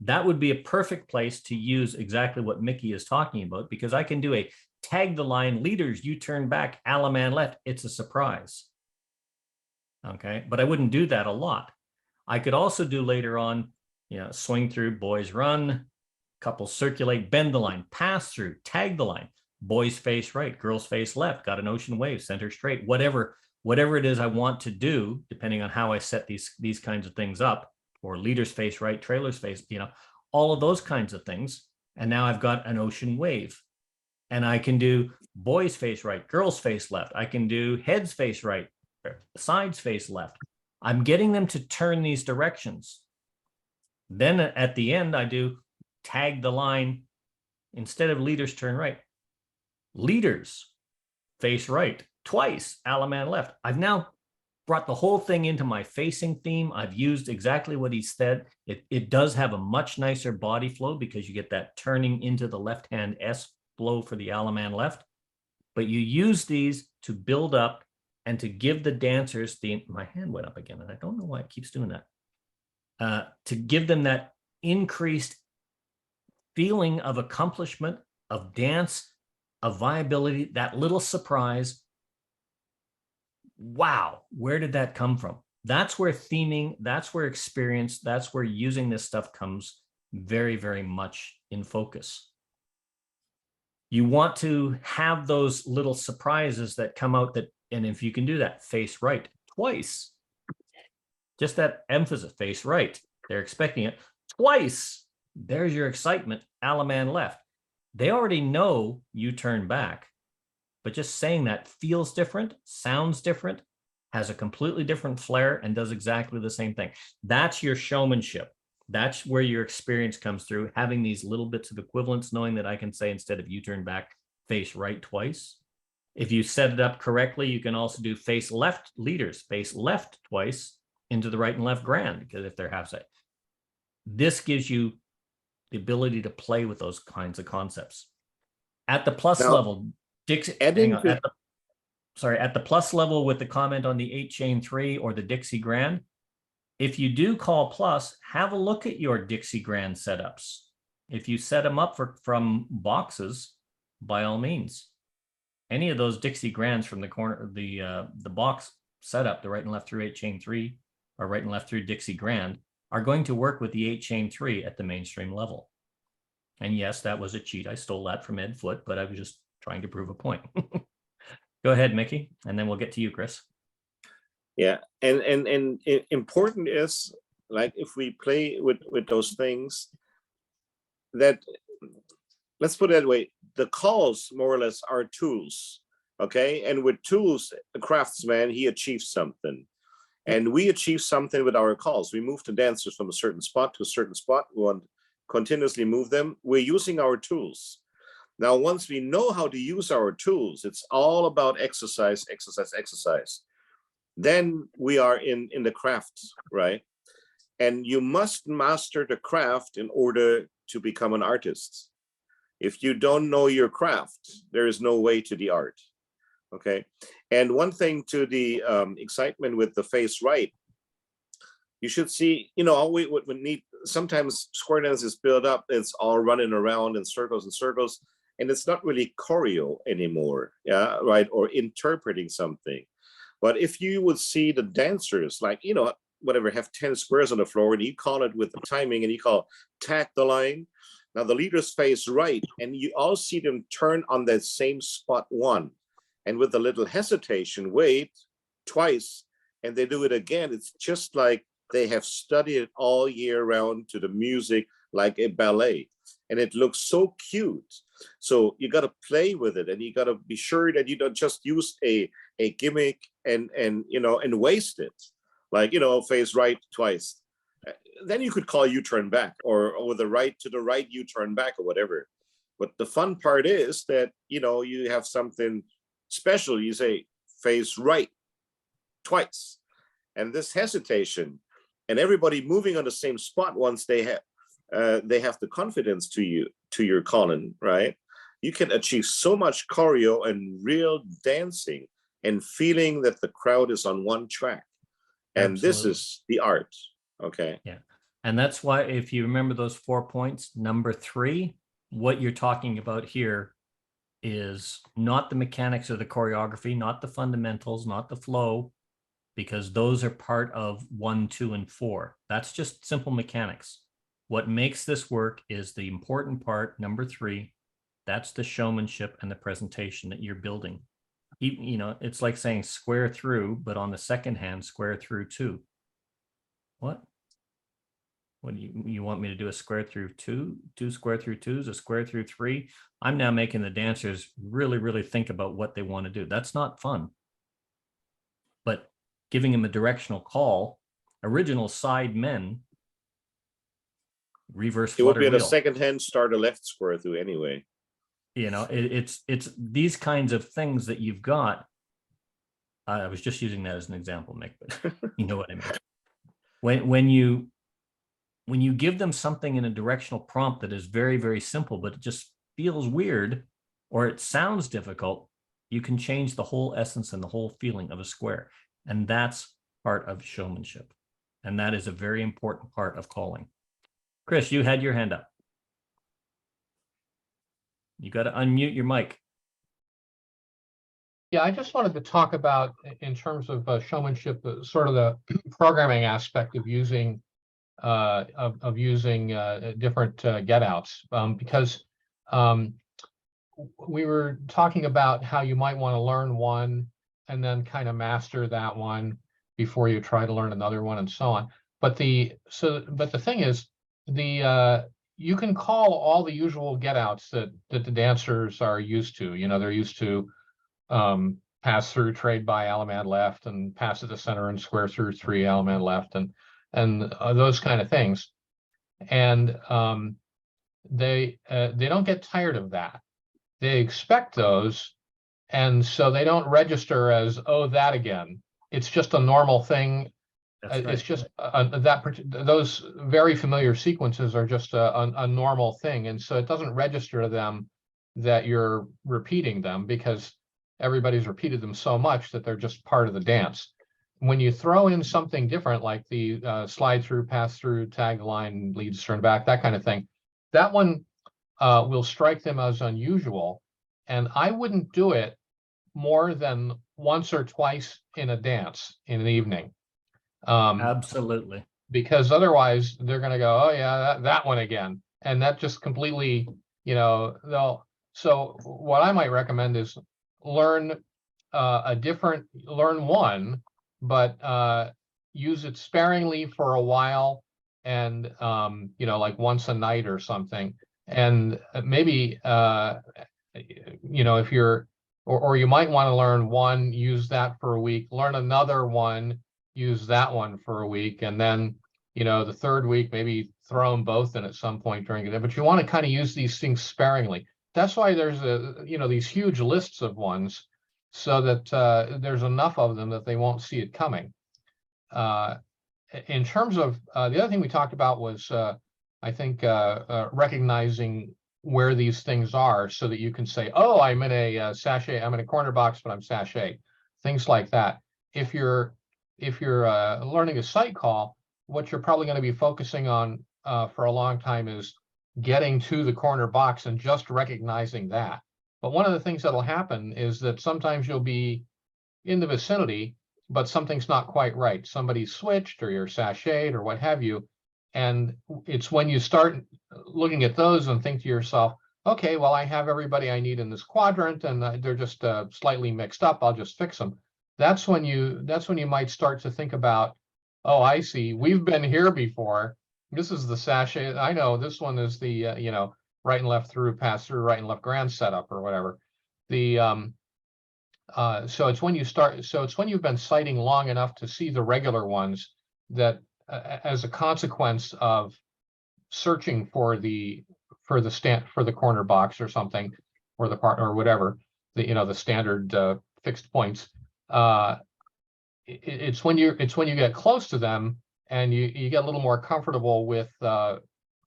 That would be a perfect place to use exactly what Mickey is talking about, because I can do a tag the line, leaders, you turn back, Alaman left. It's a surprise. Okay, but I wouldn't do that a lot. I could also do later on, swing through, boys run, couples circulate, bend the line, pass through, tag the line, boys face right, girls face left, got an ocean wave, center straight, whatever it is I want to do, depending on how I set these kinds of things up, or leaders face right, trailers face, all of those kinds of things. And now I've got an ocean wave. And I can do boys face right, girls face left. I can do heads face right, sides face left. I'm getting them to turn these directions. Then at the end, I do tag the line. Instead of leaders turn right, leaders face right twice, Alaman left. I've now brought the whole thing into my facing theme. I've used exactly what he said. It does have a much nicer body flow because you get that turning into the left hand S flow for the Alaman left. But you use these to build up and to give the dancers my hand went up again, and I don't know why it keeps doing that. To give them that increased feeling of accomplishment, of dance, of viability, that little surprise. Wow, where did that come from? That's where theming, that's where experience, that's where using this stuff comes very, very much in focus. You want to have those little surprises that come out and if you can do that, face right twice, just that emphasis, face right, they're expecting it twice. There's your excitement, Alaman left. They already know you turn back. But just saying that feels different, sounds different, has a completely different flair, and does exactly the same thing. That's your showmanship. That's where your experience comes through, having these little bits of equivalence, knowing that I can say instead of you turn back, face right twice. If you set it up correctly, you can also do face left, leaders, face left twice into the right and left grand, because if they're half side. This gives you the ability to play with those kinds of concepts. At the plus level, Dixie, at the plus level with the comment on the 8-chain-3 or the Dixie Grand, if you do call plus, have a look at your Dixie Grand setups. If you set them up from boxes, by all means, any of those Dixie Grands from the corner, the box setup, the right and left through 8-chain-3 or right and left through Dixie Grand, are going to work with the 8-chain-3 at the mainstream level. And yes, that was a cheat. I stole that from Ed Foote, but I was just trying to prove a point. Go ahead, Mickey, and then we'll get to you, Chris. Yeah, and important is, like, if we play with those things, that, let's put it that way, the calls more or less are tools, okay? And with tools, the craftsman, he achieves something. And we achieve something with our calls. We move the dancers from a certain spot to a certain spot. We want to continuously move them. We're using our tools. Now, once we know how to use our tools, it's all about exercise, exercise, exercise. Then we are in the craft, right? And you must master the craft in order to become an artist. If you don't know your craft, there is no way to the art, okay? And one thing to the excitement with the face right, you should see, we need, sometimes square dance is built up, it's all running around in circles and circles, and it's not really choreo anymore, yeah, right? Or interpreting something. But if you would see the dancers, like, whatever, have 10 squares on the floor, and you call it with the timing, and you call tag the line. Now the leaders face right, and you all see them turn on that same spot one. And with a little hesitation, wait twice, and they do it again. It's just like they have studied it all year round to the music, like a ballet, and it looks so cute. So you got to play with it, and you got to be sure that you don't just use a gimmick and waste it, like face right twice. Then you could call U-turn back, or the right to the right U-turn back, or whatever. But the fun part is that you have something special. You say face right twice, and this hesitation, and everybody moving on the same spot once they have the confidence to your calling, right? You can achieve so much choreo and real dancing and feeling that the crowd is on one track. And this Absolutely. is the art. Okay. Yeah. And that's why, if you remember those 4 points, number 3, what you're talking about here is not the mechanics of the choreography, not the fundamentals, not the flow, because those are part of 1, 2, and 4. That's just simple mechanics. What makes this work is the important part, number 3. That's the showmanship and the presentation that you're building. It's like saying square through, but on the second hand, square through 2. What do you want me to do? A square through 2, 2 square through 2s, a square through 3? I'm now making the dancers really, really think about what they want to do. That's not fun. But giving them a directional call, original side men, reverse It would flutter be at a wheel. second hand start a left square through anyway. It's these kinds of things that you've got. I was just using that as an example, Mick, but you know what I mean. When you give them something in a directional prompt that is very, very simple, but it just feels weird or it sounds difficult, you can change the whole essence and the whole feeling of a square. And that's part of showmanship. And that is a very important part of calling. Chris, you had your hand up. You got to unmute your mic. Yeah, I just wanted to talk about, in terms of showmanship, sort of the programming aspect of using different get outs, because we were talking about how you might want to learn one and then kind of master that one before you try to learn another one, and so on. But the thing is, you can call all the usual get outs that the dancers are used to. They're used to pass through, trade by, Allemande left, and pass to the center and square through 3, Allemande left, and those kind of things. And they don't get tired of that. They expect those, and so they don't register as, oh, that again. It's just a normal thing. That's right. It's just those very familiar sequences are just a normal thing, and so it doesn't register to them that you're repeating them, because everybody's repeated them so much that they're just part of the dance. When you throw in something different, like the slide through, pass through, tag the line, leads, turn back, that kind of thing, that one will strike them as unusual. And I wouldn't do it more than once or twice in a dance in an evening. Absolutely. Because otherwise they're going to go, oh yeah, that one again. And that just completely, so what I might recommend is learn one, but use it sparingly for a while, and like once a night or something. And maybe if you're, or you might want to learn one, use that for a week, learn another one, use that one for a week, and then the third week maybe throw them both in at some point during the day. But you want to kind of use these things sparingly. That's why there's these huge lists of ones, so that there's enough of them that they won't see it coming. In terms of the other thing we talked about was I think recognizing where these things are, so that you can say, oh, I'm in a sachet, I'm in a corner box, but I'm sachet, things like that. If you're learning a sight call, what you're probably going to be focusing on for a long time is getting to the corner box and just recognizing that. But one of the things that'll happen is that sometimes you'll be in the vicinity, but something's not quite right. Somebody's switched, or you're sashayed, or what have you. And it's when you start looking at those and think to yourself, okay, well, I have everybody I need in this quadrant, and they're just slightly mixed up. I'll just fix them. That's when you might start to think about, oh, I see, we've been here before. This is the sachet. I know this one is the, right and left through, pass through, right and left grand setup or whatever. The, so it's when you start, so it's when you've been citing long enough to see the regular ones that as a consequence of searching for the corner box or something, or the part or whatever, the standard fixed points. It's when you get close to them and you get a little more comfortable with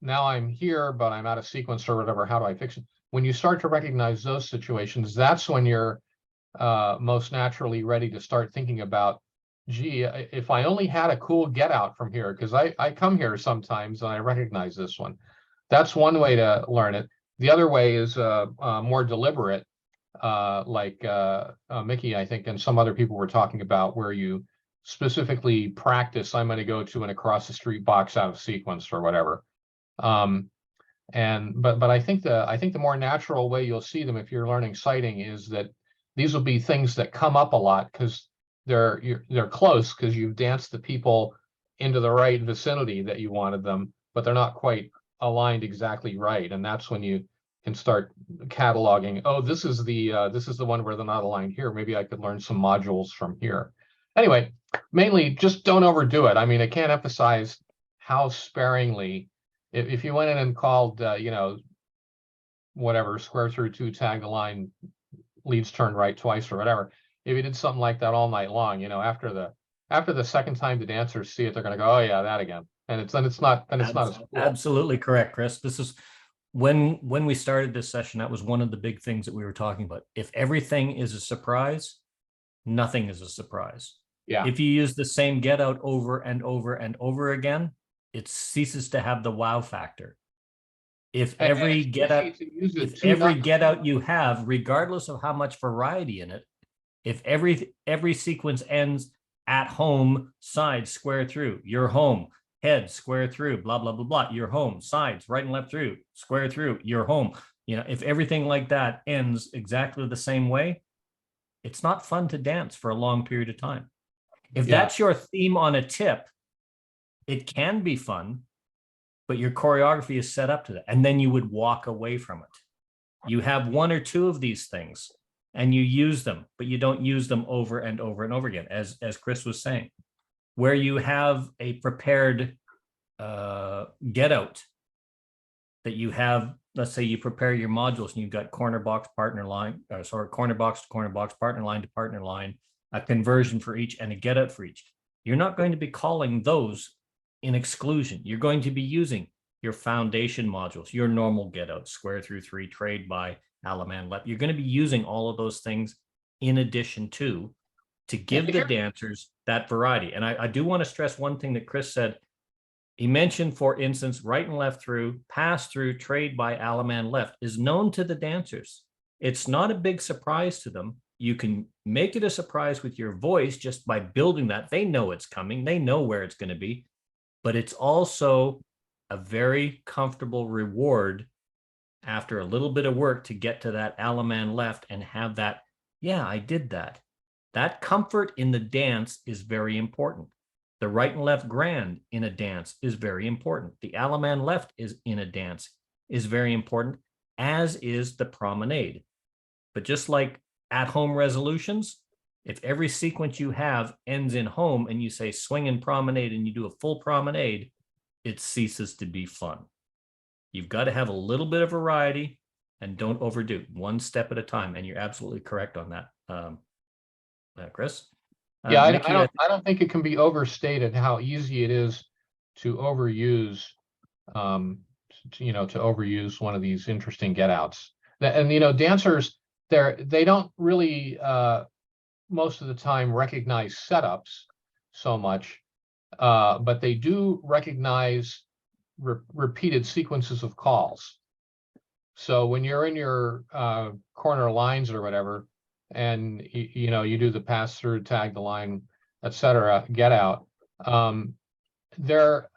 now I'm here, but I'm out of sequence or whatever. How do I fix it? When you start to recognize those situations, that's when you're most naturally ready to start thinking about, gee, if I only had a cool get out from here, because I come here sometimes and I recognize this one. That's one way to learn it. The other way is more deliberate, like Mickey, I think, and some other people were talking about, where you specifically practice, I'm going to go to an across the street box out of sequence or whatever. But I think the more natural way you'll see them if you're learning citing is that these will be things that come up a lot because they're close, because you've danced the people into the right vicinity that you wanted them, but they're not quite aligned exactly right. And that's when you can start cataloging, oh, this is the one where they're not aligned here. Maybe I could learn some modules from here. Anyway, mainly just don't overdo it. I mean, I can't emphasize how sparingly, if you went in and called, whatever, square through 2, tag the line, leads turned right twice or whatever. If you did something like that all night long, after the second time the dancers see it, they're going to go, oh yeah, that again. And it's not as cool. Absolutely correct, Chris. This is when we started this session, that was one of the big things that we were talking about. If everything is a surprise, nothing is a surprise. Yeah. If you use the same get out over and over and over again, it ceases to have the wow factor. If every get out you have, regardless of how much variety in it, if every sequence ends at home, side, square through, you're home, head, square through, blah, blah, blah, blah, you're home, sides, right and left through, square through, you're home. If everything like that ends exactly the same way, it's not fun to dance for a long period of time. If that's your theme on a tip, it can be fun, but your choreography is set up to that. And then you would walk away from it. You have one or two of these things and you use them, but you don't use them over and over and over again, as Chris was saying. Where you have a prepared get out that you have, let's say you prepare your modules and you've got corner box, partner line, corner box to corner box, partner line to partner line, a conversion for each and a get out for each. You're not going to be calling those in exclusion. You're going to be using your foundation modules, your normal get out, square through 3, trade by, Alaman left. You're going to be using all of those things in addition to give the dancers that variety. And I do want to stress one thing that Chris said. He mentioned, for instance, right and left through, pass through, trade by, Alaman left is known to the dancers. It's not a big surprise to them. You can make it a surprise with your voice just by building that. They know it's coming. They know where it's going to be. But it's also a very comfortable reward after a little bit of work to get to that Alaman left and have that, yeah, I did that. That comfort in the dance is very important. The right and left grand in a dance is very important. The Alaman left is in a dance is very important, as is the promenade. But just like at home resolutions, if every sequence you have ends in home and you say swing and promenade and you do a full promenade, it ceases to be fun. You've got to have a little bit of variety and don't overdo, one step at a time. And you're absolutely correct on that, Chris. Yeah, Mickey, I don't think it can be overstated how easy it is to overuse, to overuse one of these interesting get outs. And dancers, they don't really most of the time recognize setups so much, but they do recognize repeated sequences of calls. So when you're in your corner lines or whatever, and you do the pass through, tag the line, etc., get out, they're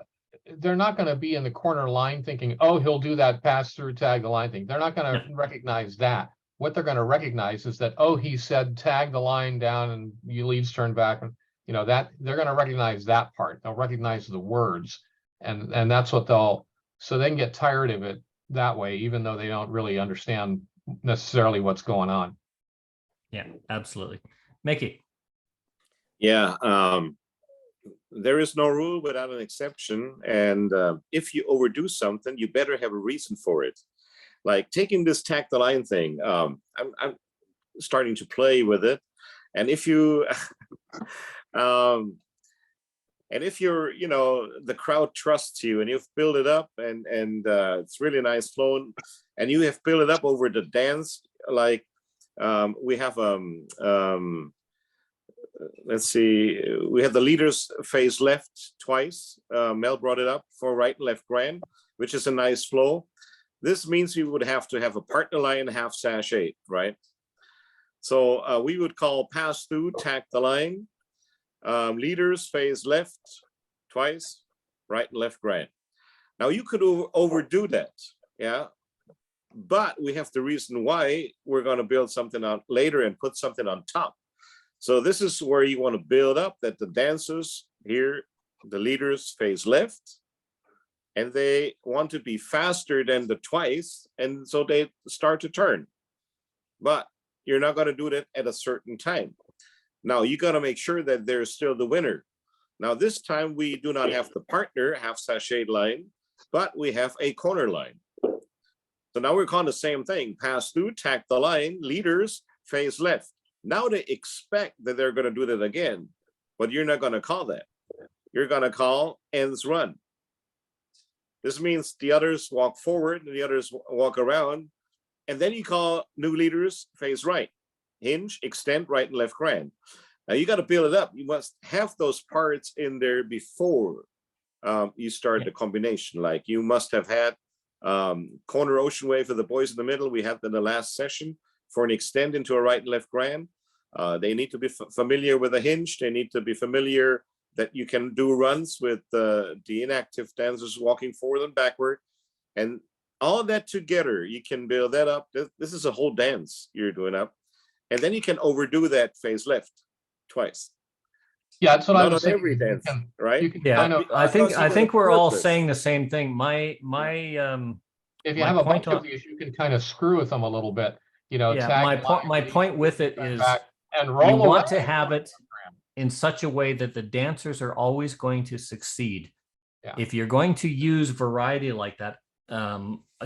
not going to be in the corner line thinking, oh, he'll do that pass through, tag the line thing. They're not going to recognize that. What they're going to recognize is that, oh, he said tag the line down and you leads turn back, and that they're going to recognize that part. They'll recognize the words. And that's what they'll, so they can get tired of it that way, even though they don't really understand necessarily what's going on. Yeah, absolutely. Mickey. Yeah, there is no rule without an exception. And if you overdo something, you better have a reason for it. Like taking this tag the line thing, I'm starting to play with it. And if you, and if you're, you know, the crowd trusts you and you've built it up and it's really nice flowing, and you have built it up over the dance, like we have let's see, we have the leaders face left twice. Mel brought it up for right and left grand, which is a nice flow. This means we would have to have a partner line half sachet, right? So we would call pass through, tag the line, leaders face left twice, right and left grand. Now you could overdo that, yeah, but we have the reason why we're going to build something out later and put something on top. So this is where you want to build up that the dancers here, the leaders face left, and they want to be faster than the twice, and so they start to turn. But you're not going to do that at a certain time. Now you got to make sure that there's still the winner. Now this time we do not have the partner half sachet line, but we have a corner line. So now we're calling the same thing: pass through, tag the line, leaders face left. Now they expect that they're going to do that again, but you're not going to call that. You're going to call ends run. This means the others walk forward and the others walk around, and then you call new leaders face right, hinge, extend, right and left grand. Now you got to build it up. You must have those parts in there before you start the combination. Like you must have had corner ocean wave for the boys in the middle. We had in the last session for an extend into a right and left grand. They need to be familiar with a hinge. They need to be familiar that you can do runs with the inactive dancers walking forward and backward. And all that together, you can build that up. This is a whole dance you're doing up. And then you can overdo that face left twice. Yeah, that's what I Not was on saying. every You dance, can- right? you can Yeah, kind of- I think because you we're all purpose. saying the same thing. My if you my have a point bunch of on- these, you can kind of screw with them a little bit. You know, yeah, tag my the point line, my point with it turn is back, and you roll want to away. have it in such a way that the dancers are always going to succeed. Yeah. If you're going to use variety like that,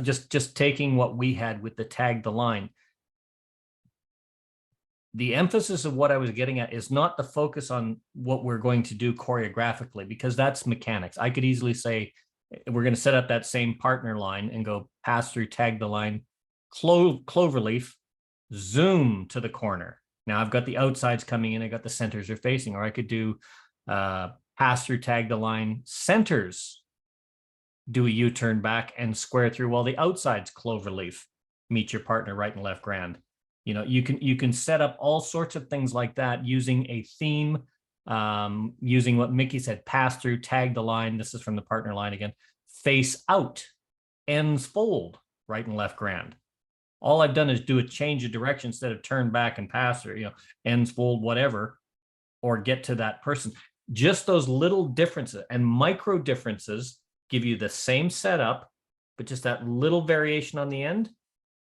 just taking what we had with the tag the line, the emphasis of what I was getting at is not the focus on what we're going to do choreographically, because that's mechanics. I could easily say we're going to set up that same partner line and go pass through, tag the line, cloverleaf, zoom to the corner. Now I've got the outsides coming in, I got the centers are facing, or I could do pass through, tag the line, centers, do a U-turn back and square through while the outsides cloverleaf, meet your partner right and left grand. You know, you can set up all sorts of things like that using a theme, using what Mickey said, pass through, tag the line. This is from the partner line again, face out, ends fold, right and left grand. All I've done is do a change of direction instead of turn back and pass through, you know, ends fold, whatever, or get to that person. Just those little differences and micro differences give you the same setup, but just that little variation on the end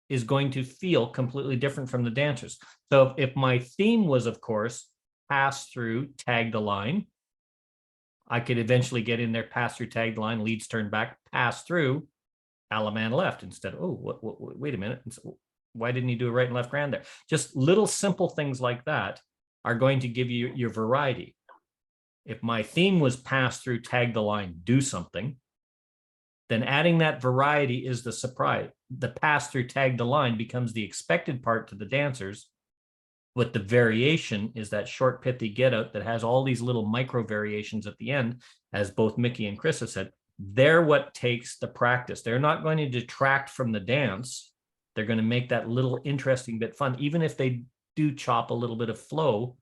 is going to feel completely different from the dancers. So if my theme was, of course, pass through, tag the line, I could eventually get in there, pass through, tag the line, leads turn back, pass through, Alaman left instead of, oh, wait a minute. Why didn't he do a right and left grand there? Just little simple things like that are going to give you your variety. If my theme was pass through, tag the line, do something, then adding that variety is the surprise. The pass through, tag the line becomes the expected part to the dancers. But the variation is that short, pithy get out that has all these little micro variations at the end, as both Mickey and Chris have said. They're what takes the practice. They're not going to detract from the dance. They're going to make that little interesting bit fun, even if they do chop a little bit of flow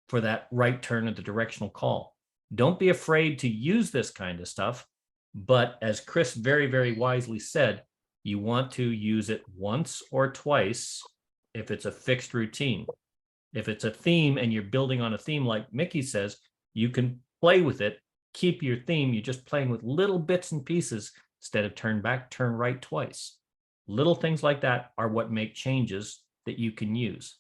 for that right turn at the directional call. Don't be afraid to use this kind of stuff. But as Chris very, very wisely said, you want to use it once or twice if it's a fixed routine. If it's a theme and you're building on a theme, like Mickey says, you can play with it keep your theme. You're just playing with little bits and pieces instead of turn back, turn right twice. Little things like that are what make changes that you can use.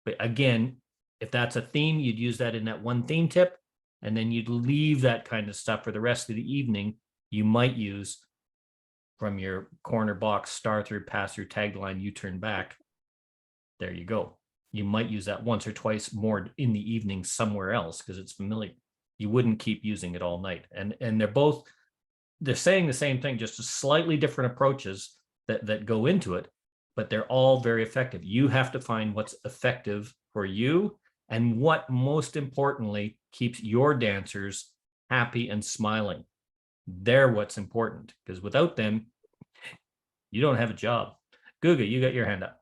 But again, if that's a theme, you'd use that in that one theme tip, and then you'd leave that kind of stuff for the rest of the evening. You might use from your corner box, star through, pass through, tag the line, U-turn back. There you go. You might use that once or twice more in the evening somewhere else because it's familiar. You wouldn't keep using it all night. And they're saying the same thing, just slightly different approaches that go into it, but they're all very effective. You have to find what's effective for you and what most importantly keeps your dancers happy and smiling. They're what's important, because without them, you don't have a job. Guga, you got your hand up.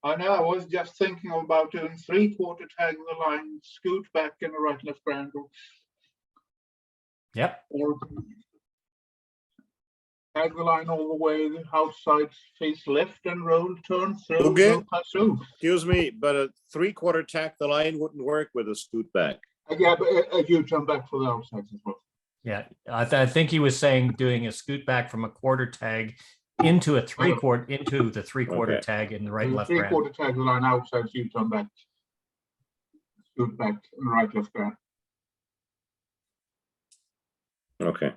I know, I was just thinking about doing 3/4 tag the line, scoot back in a right left triangle. Yep. Or tag the line all the way, the outside face left and roll, turn through, Okay. roll, pass through. Excuse me, but a 3/4 tack the line wouldn't work with a scoot back. Yeah, but if you turn back for the outsides as well. Yeah, I think he was saying doing a scoot back from a quarter tag into a 3/4 into the 3/4 Okay. tag in the right and left 3/4 grand. tag the line outside, you turn back, scoot back in right left grand. Okay.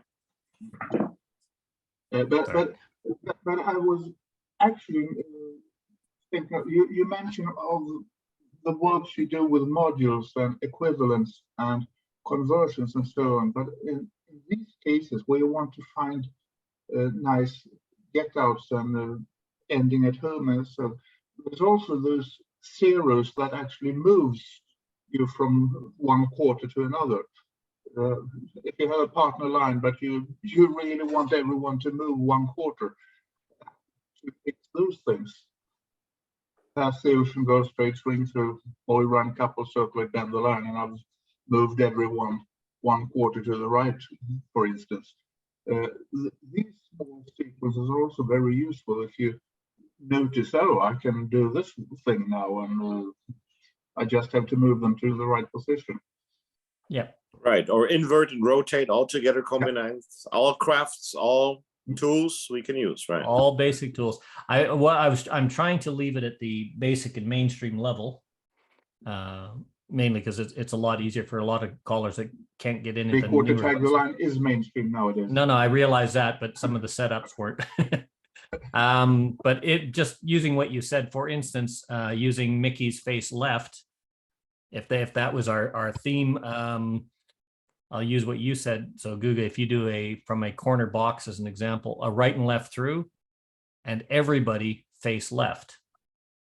But I was actually thinking, you mentioned of the works you do with modules and equivalents and conversions and so on. But in these cases where you want to find nice get outs and ending at home, and so there's also those zeros that actually moves you from one quarter to another. If you have a partner line, but you really want everyone to move one quarter, to fix those things. Pass the ocean, go straight, swing through, or run couple circles down the line, and I've moved everyone one quarter to the right, for instance. These small sequences are also very useful if you notice, oh, I can do this thing now, and I just have to move them to the right position. Yeah. Right, or invert and rotate altogether combined, all crafts, all tools we can use, right? All basic tools. I'm trying to leave it at the basic and mainstream level, mainly because it's a lot easier for a lot of callers that can't get in at the 3/4 newer tag the ones. line is mainstream nowadays. No, I realize that, but some of the setups weren't. But it just using what you said, for instance, using Mickey's face left, if that was our theme, I'll use what you said. So Guga, if you do from a corner box as an example, a right and left through, and everybody face left,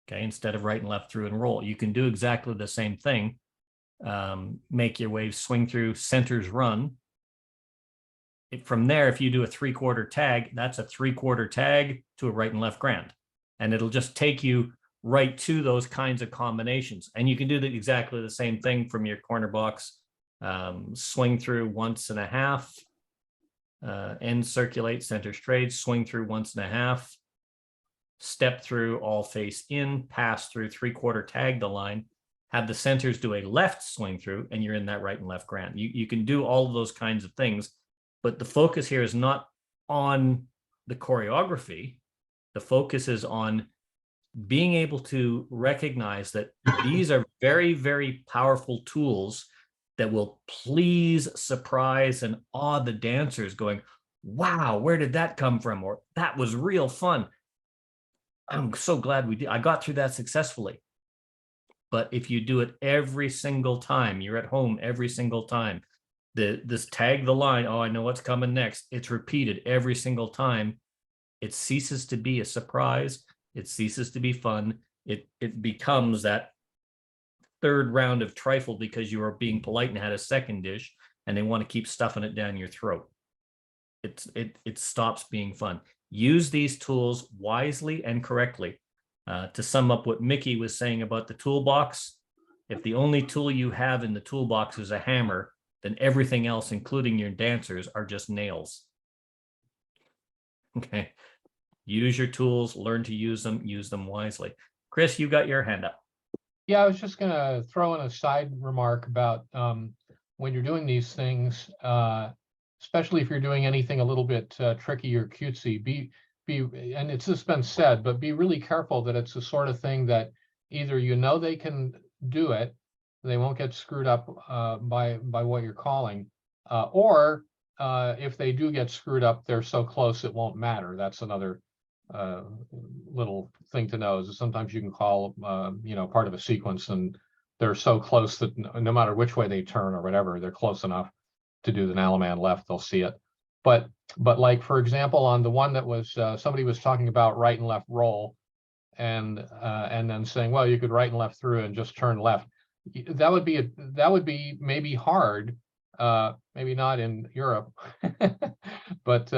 okay, instead of right and left through and roll, you can do exactly the same thing. Make your wave swing through, centers run. From there, if you do a 3/4 tag, that's a 3/4 tag to a right and left grand, and it'll just take you right to those kinds of combinations. And you can do exactly the same thing from your corner box. Swing through 1.5, end circulate, center straight, swing through 1.5, step through, all face in, pass through 3/4 tag the line, have the centers do a left swing through, and you're in that right and left grand. You can do all of those kinds of things, but the focus here is not on the choreography. The focus is on being able to recognize that these are very, very powerful tools that will please, surprise, and awe the dancers, going, wow, where did that come from? Or that was real fun. I'm so glad I got through that successfully. But if you do it every single time, you're at home every single time, this tag the line, oh, I know what's coming next. It's repeated every single time. It ceases to be a surprise. It ceases to be fun. It becomes that third round of trifle because you are being polite and had a second dish, and they want to keep stuffing it down your throat. It stops being fun. Use these tools wisely and correctly. To sum up what Mickey was saying about the toolbox, if the only tool you have in the toolbox is a hammer, then everything else, including your dancers, are just nails. Okay. Use your tools, learn to use them wisely. Chris, you got your hand up. Yeah, I was just gonna throw in a side remark about when you're doing these things, especially if you're doing anything a little bit tricky or cutesy, and it's just been said, but be really careful that it's the sort of thing that either they can do it, they won't get screwed up by what you're calling, or if they do get screwed up, they're so close it won't matter. That's another little thing to know, is that sometimes you can call part of a sequence and they're so close that no matter which way they turn or whatever, they're close enough to do the Nalaman left, they'll see it. But like, for example, on the one that was somebody was talking about right and left roll, and then saying, well, you could right and left through and just turn left. That would be maybe hard, maybe not in Europe, but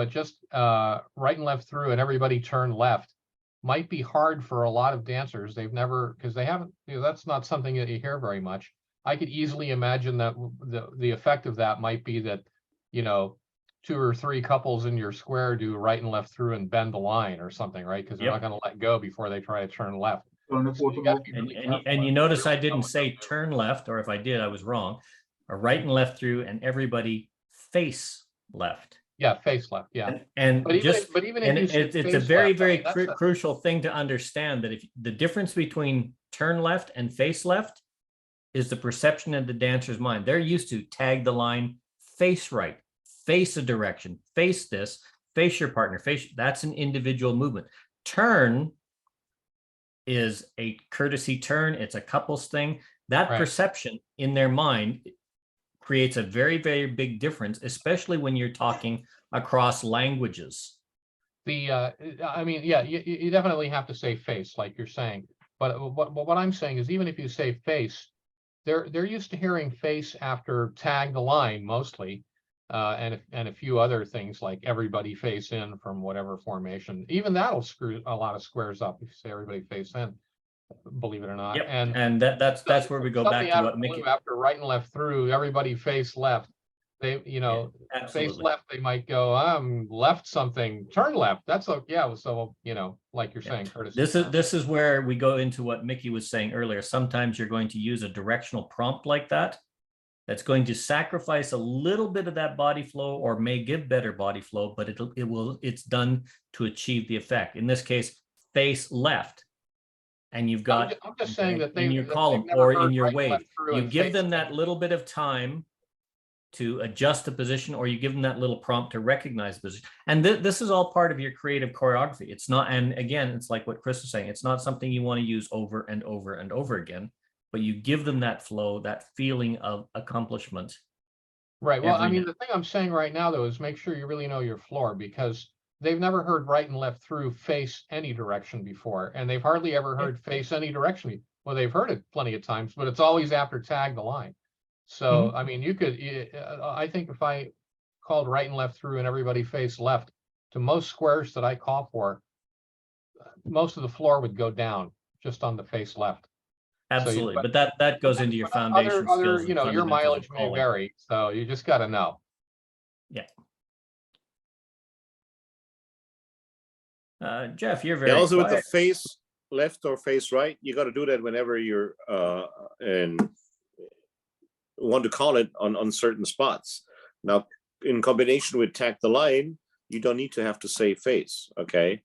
just right and left through and everybody turn left might be hard for a lot of dancers. They've never, because they haven't, that's not something that you hear very much. I could easily imagine that the effect of that might be that, 2 or 3 couples in your square do right and left through and bend the line or something, right? Because they're Yep. not going to let go before they try to turn left. Turn a So you quarter gotta more. be really And careful you and notice I really know didn't what say to do. turn left, or if I did, I was wrong. A right and left through and everybody face left. Yeah, face left. Yeah. And But even just, if and you say it's a face very, left, I very mean, that's crucial thing to understand, that if the difference between turn left and face left is the perception in the dancer's mind. They're used to tag the line, face right, face a direction, face this, face your partner, that's an individual movement. Turn is a courtesy turn. It's a couples thing. That right. perception in their mind creates a very, very big difference, especially when you're talking across languages. I mean, yeah, you definitely have to say face, like you're saying. But what I'm saying is, even if you say face, they're used to hearing face after tag the line mostly, and a few other things like everybody face in from whatever formation. Even that'll screw a lot of squares up if you say everybody face in, believe it or not. Yep. And that's where we go back something to out what of the blue Mickey. after right and left through, everybody face left. They, face Absolutely. left, they might go, left something, turn left. That's yeah. So, like you're saying, courtesy. This is where we go into what Mickey was saying earlier. Sometimes you're going to use a directional prompt like that. That's going to sacrifice a little bit of that body flow, or may give better body flow, but it's done to achieve the effect. In this case, face left. And you've got, I'm just saying that in your column or in your wave, you give them that left. little bit of time to adjust the position, or you give them that little prompt to recognize the position. And this is all part of your creative choreography. It's not, and again, it's like what Chris was saying, it's not something you want to use over and over and over again, but you give them that flow, that feeling of accomplishment. Right. Well, I every mean, day. the thing I'm saying right now, though, is make sure you really know your floor, because they've never heard right and left through face any direction before, and they've hardly ever heard face any direction. Well, they've heard it plenty of times, but it's always after tag the line. So, I mean, you could, I think if I called right and left through and everybody face left, to most squares that I call for, most of the floor would go down just on the face left. Absolutely. So but that goes into your foundation other, skills. And your fundamentals of mileage may calling. vary, so you just got to know. Yeah. Jeff, you're very Also with the quiet. face left or face right, you got to do that whenever you're and want to call it on certain spots. Now, in combination with tag the line, you don't need to have to say face. Okay,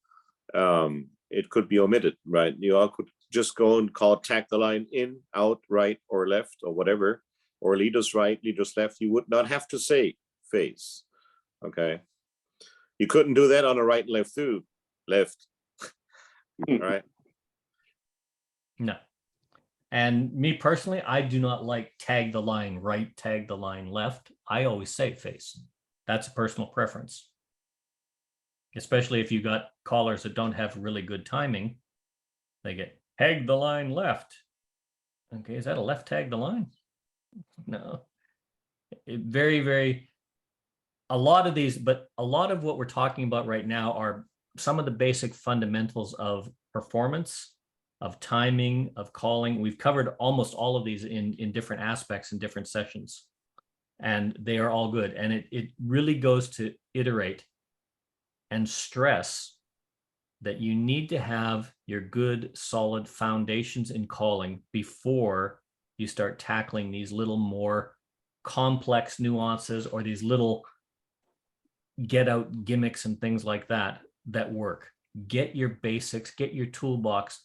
it could be omitted, right? You all could just go and call tag the line in, out, right, or left, or whatever, or leaders right, leaders left. You would not have to say face. Okay, you couldn't do that on a right and left through. Left. All right. No. And me personally, I do not like tag the line right, tag the line left. I always say face. That's a personal preference. Especially if you got callers that don't have really good timing. They get tag the line left. Okay, is that a left tag the line? No. A lot of these, but a lot of what we're talking about right now are some of the basic fundamentals of performance, of timing, of calling. We've covered almost all of these in different aspects in different sessions, and they are all good. And it really goes to iterate and stress that you need to have your good, solid foundations in calling before you start tackling these little more complex nuances or these little get out gimmicks and things like that that work. Get your basics, get your toolbox,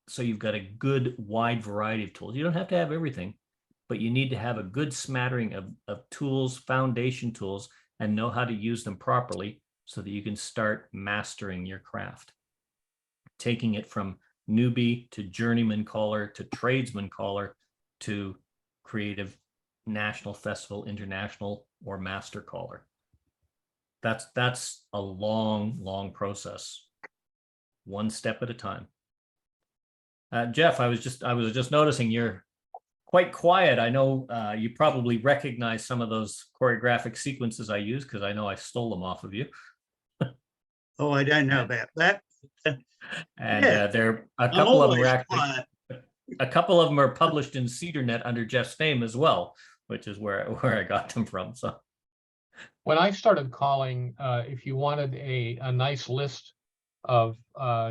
so you've got a good wide variety of tools. You don't have to have everything, but you need to have a good smattering of tools, foundation tools, and know how to use them properly so that you can start mastering your craft. Taking it from newbie to journeyman caller to tradesman caller to creative national festival, international, or master caller. That's a long process, one step at a time. Jeff, I was just noticing you're quite quiet. I know you probably recognize some of those choreographic sequences I use because I know I stole them off of you. Oh, I don't know about that. And Yeah, there a I'm couple of them are always actually quiet. a couple of them are published in CedarNet under Jeff's name as well, which is where I got them from. So When I started calling, if you wanted a nice list of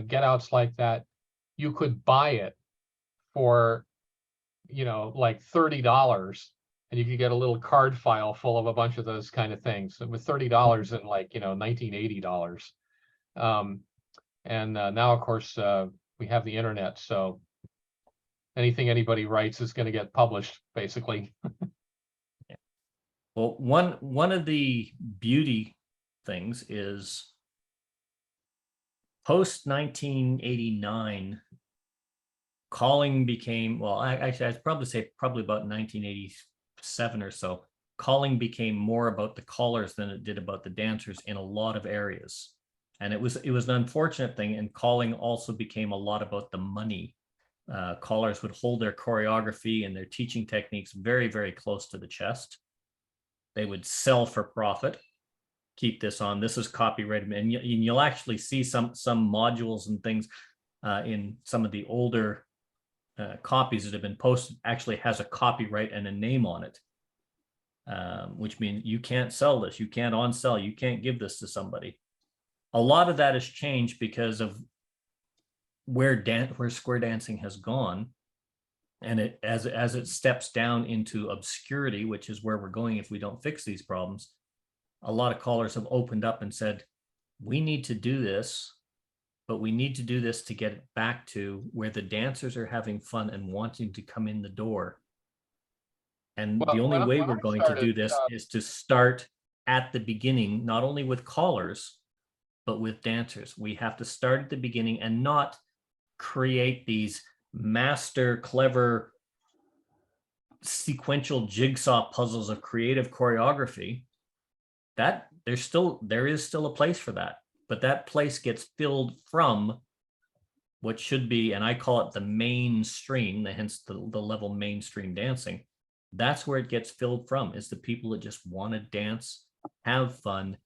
get outs like that, you could buy it for, like $30, and you could get a little card file full of a bunch of those kind of things. And with $30 in like, $1980. And now, of course, we have the internet, so anything anybody writes is going to get published, basically. well, one of the beauty things is post 1989, calling became, well, actually, I'd probably say probably about 1987 or so, calling became more about the callers than it did about the dancers in a lot of areas. And it was an unfortunate thing. And calling also became a lot about the money. Callers would hold their choreography and their teaching techniques very, very close to the chest. They would sell for profit. Keep this on. This is copyrighted, and you'll actually see some modules and things in some of the older copies that have been posted actually has a copyright and a name on it, which means you can't sell this, you can't on sell, you can't give this to somebody. A lot of that has changed because of where square dancing has gone, and it as it steps down into obscurity, which is where we're going if we don't fix these problems. A lot of callers have opened up and said, we need to do this, but we need to do this to get it back to where the dancers are having fun and wanting to come in the door. And Well, the only way when we're I going started, to do this is to start at the beginning, not only with callers, but with dancers. We have to start at the beginning and not create these master, clever, sequential jigsaw puzzles of creative choreography. That there is still a place for that, but that place gets filled from what should be, and I call it the mainstream, hence the level mainstream dancing. That's where it gets filled from, is the people that just want to dance, have fun,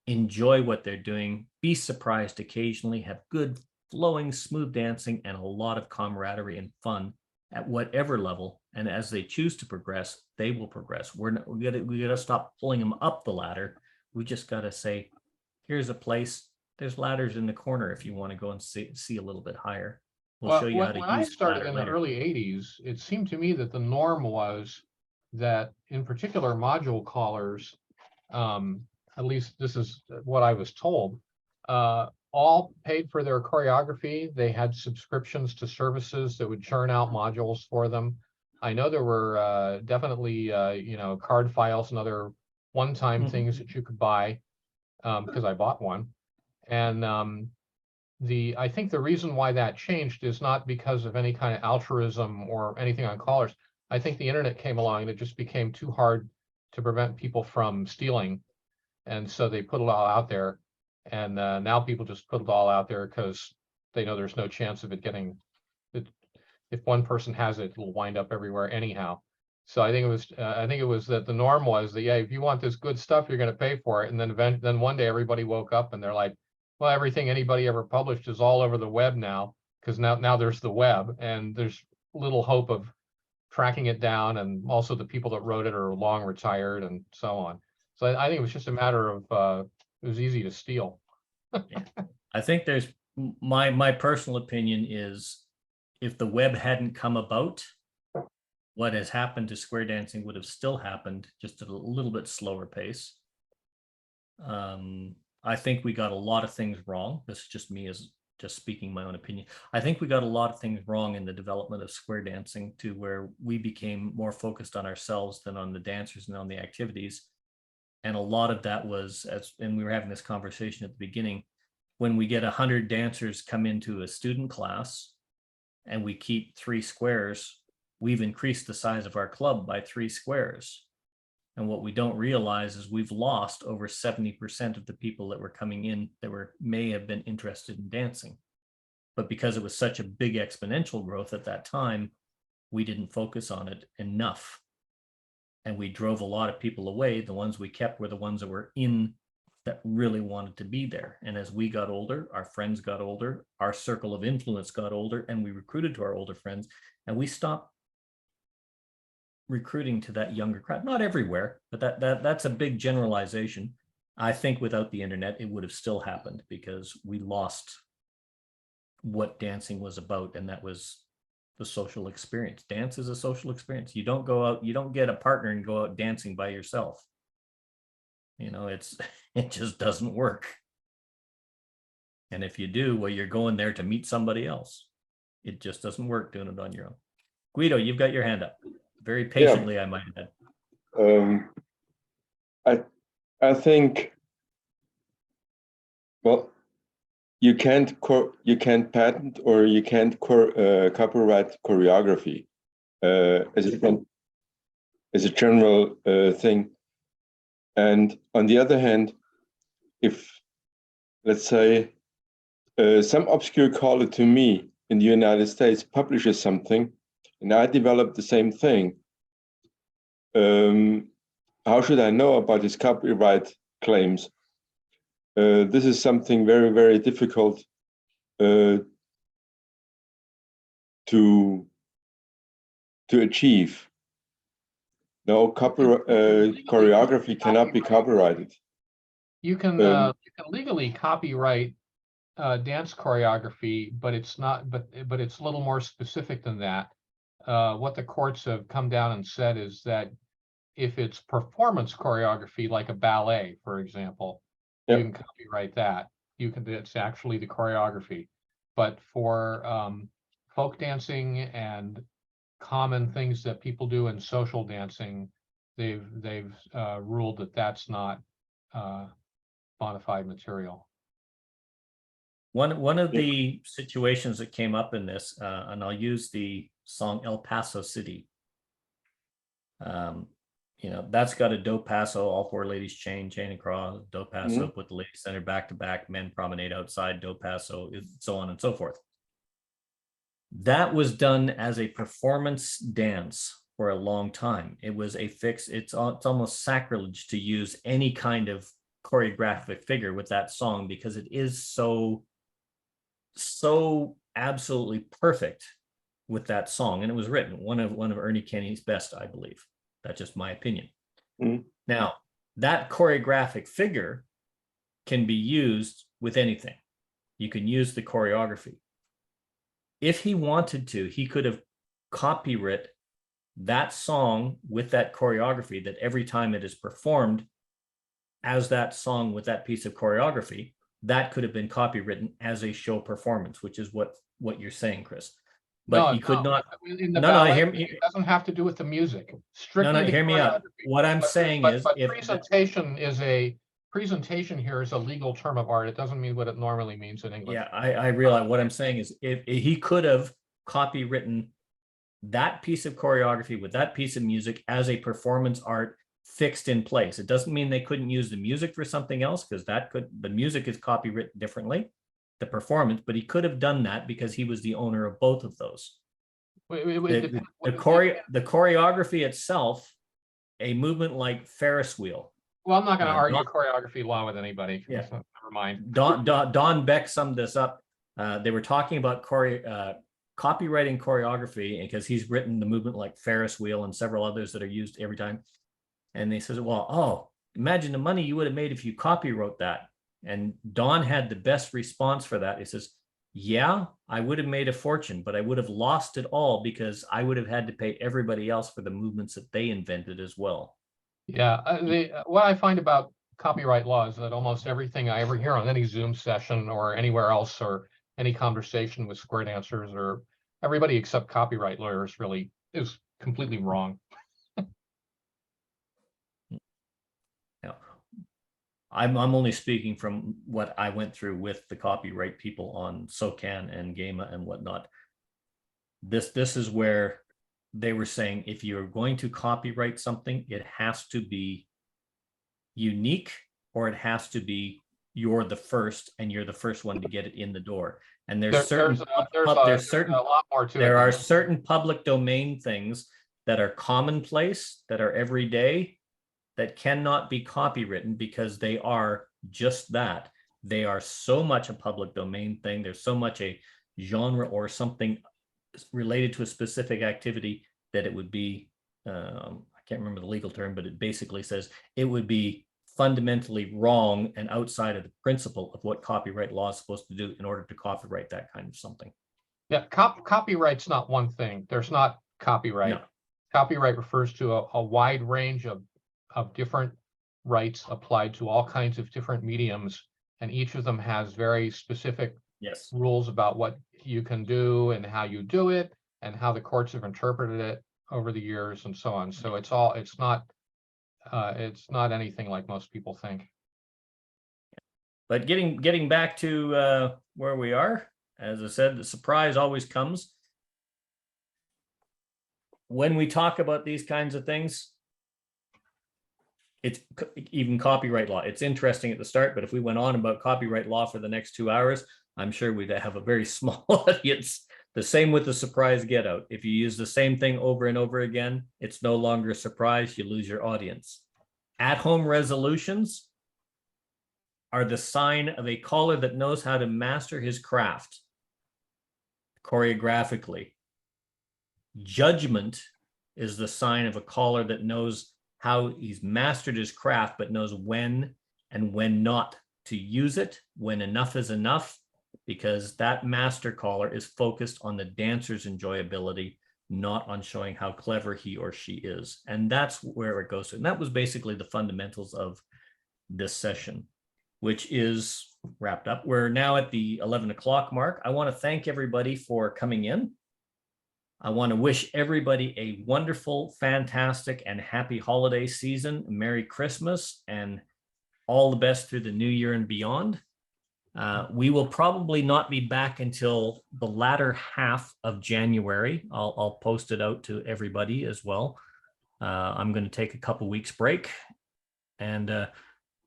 enjoy what they're doing, be surprised occasionally, have good flowing, smooth dancing, and a lot of camaraderie and fun at whatever level. And as they choose to progress, they will progress. We gotta stop pulling them up the ladder. We just gotta say, here's a place. There's ladders in the corner if you want to go and see a little bit higher. We'll show you how to when I use the started ladder in the later. early 80s, it seemed to me that the norm was that, in particular, module callers, at least this is what I was told, all paid for their choreography. They had subscriptions to services that would churn out modules for them. I know there were definitely, card files and other one-time things that you could buy, because I bought one. And I think the reason why that changed is not because of any kind of altruism or anything on callers. I think the internet came along and it just became too hard to prevent people from stealing. And so they put it all out there. And now people just put it all out there because they know there's no chance of it getting, if one person has it, it'll wind up everywhere anyhow. So I think it was that the norm was that, yeah, if you want this good stuff, you're going to pay for it. And then one day everybody woke up and they're like, well, everything anybody ever published is all over the web now, because now there's the web, and there's little hope of tracking it down. And also the people that wrote it are long retired and so on. So I think it was just a matter of, it was easy to steal. I think there's my personal opinion is if the web hadn't come about, what has happened to square dancing would have still happened, just at a little bit slower pace. I think we got a lot of things wrong. This is just me as just speaking my own opinion. I think we got a lot of things wrong in the development of square dancing to where we became more focused on ourselves than on the dancers and on the activities. And a lot of that was, and we were having this conversation at the beginning, when we get 100 dancers come into a student class and we keep 3 squares, we've increased the size of our club by 3 squares. And what we don't realize is we've lost over 70% of the people that were coming in that may have been interested in dancing. But because it was such a big exponential growth at that time, we didn't focus on it enough. And we drove a lot of people away. The ones we kept were the ones that were in that really wanted to be there. And as we got older, our friends got older, our circle of influence got older, and we recruited to our older friends, and we stopped recruiting to that younger crowd. Not everywhere, but that's a big generalization. I think without the internet, it would have still happened because we lost what dancing was about, and that was the social experience. Dance is a social experience. You don't go out, you don't get a partner and go out dancing by yourself. You know, it just doesn't work. And if you do, well, you're going there to meet somebody else. It just doesn't work doing it on your own. Guido, you've got your hand up. Very patiently, I might add. I think, well, you can't patent or you can't copyright choreography as a general thing. And on the other hand, if, let's say, some obscure caller to me in the United States publishes something and I develop the same thing, how should I know about his copyright claims? This is something very, very difficult to achieve. No, choreography cannot be copyrighted. You can legally copyright dance choreography, but it's not. But it's a little more specific than that. What the courts have come down and said is that if it's performance choreography, like a ballet, for example, you can copyright that. It's actually the choreography. But for folk dancing and common things that people do in social dancing, they've ruled that that's not bona fide material. One of the situations that came up in this, and I'll use the song El Paso City. You know, that's got a do paso, all 4 ladies chain across, do paso, put the ladies center back to back, men promenade outside, do paso, so on and so forth. That was done as a performance dance for a long time. It was a it's almost sacrilege to use any kind of choreographic figure with that song because it is so absolutely perfect with that song. And it was written one of Ernie Kenny's best, I believe. That's just my opinion. Now, that choreographic figure can be used with anything. You can use the choreography. If he wanted to, he could have copyrighted that song with that choreography, that every time it is performed as that song with that piece of choreography, that could have been copywritten as a show performance, which is what you're saying, Chris. But he could not. In the ballet, hear me. It doesn't have to do with the music. Strictly hear me out. What I'm saying is, if presentation here is a legal term of art. It doesn't mean what it normally means in English. Yeah, I realize. What I'm saying is, if he could have copywritten that piece of choreography with that piece of music as a performance art fixed in place. It doesn't mean they couldn't use the music for something else, because the music is copywritten differently, the performance, but he could have done that because he was the owner of both of those. The choreography itself, a movement like Ferris wheel. Well, I'm not going to argue choreography law with anybody. Yeah. So never mind. Don Beck summed this up. They were talking about copywriting choreography because he's written the movement like Ferris wheel and several others that are used every time. And they says, well, imagine the money you would have made if you copywrote that. And Don had the best response for that. He says, yeah, I would have made a fortune, but I would have lost it all because I would have had to pay everybody else for the movements that they invented as well. Yeah, what I find about copyright law is that almost everything I ever hear on any Zoom session or anywhere else or any conversation with square dancers or everybody except copyright lawyers really is completely wrong. Yeah. I'm only speaking from what I went through with the copyright people on SOCAN and GAMA and whatnot. This is where they were saying, if you're going to copyright something, it has to be unique, or it has to be you're the first and you're the first one to get it in the door. And there's certain a lot more to it. there are certain public domain things that are commonplace, that are everyday, that cannot be copywritten because they are just that. They are so much a public domain thing. There's so much a genre or something related to a specific activity that it would be, I can't remember the legal term, but it basically says it would be fundamentally wrong and outside of the principle of what copyright law is supposed to do in order to copyright that kind of something. Yeah, copyright's not one thing. There's not copyright. No. Copyright refers to a wide range of different rights applied to all kinds of different mediums, and each of them has very specific Yes. rules about what you can do and how you do it and how the courts have interpreted it over the years and so on. So it's not anything like most people think. But getting back to where we are, as I said, the surprise always comes when we talk about these kinds of things. It's even copyright law. It's interesting at the start, but if we went on about copyright law for the next 2 hours, I'm sure we'd have a very small audience. The same with the surprise get out. If you use the same thing over and over again, it's no longer a surprise. You lose your audience. At-home resolutions are the sign of a caller that knows how to master his craft choreographically. Judgment is the sign of a caller that knows how he's mastered his craft, but knows when and when not to use it, when enough is enough, because that master caller is focused on the dancer's enjoyability, not on showing how clever he or she is. And that's where it goes to. And that was basically the fundamentals of this session, which is wrapped up. We're now at the 11 o'clock mark. I want to thank everybody for coming in. I want to wish everybody a wonderful, fantastic, and happy holiday season. Merry Christmas and all the best through the new year and beyond. We will probably not be back until the latter half of January. I'll post it out to everybody as well. I'm going to take a couple weeks break. And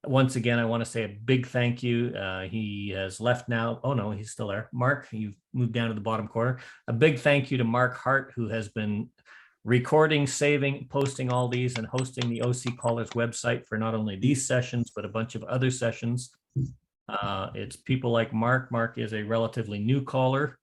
once again, I want to say a big thank you. He has left now. Oh, no, he's still there. Mark, you've moved down to the bottom corner. A big thank you to Mark Hart, who has been recording, saving, posting all these, and hosting the OC Callers website for not only these sessions, but a bunch of other sessions. It's people like Mark. Mark is a relatively new caller,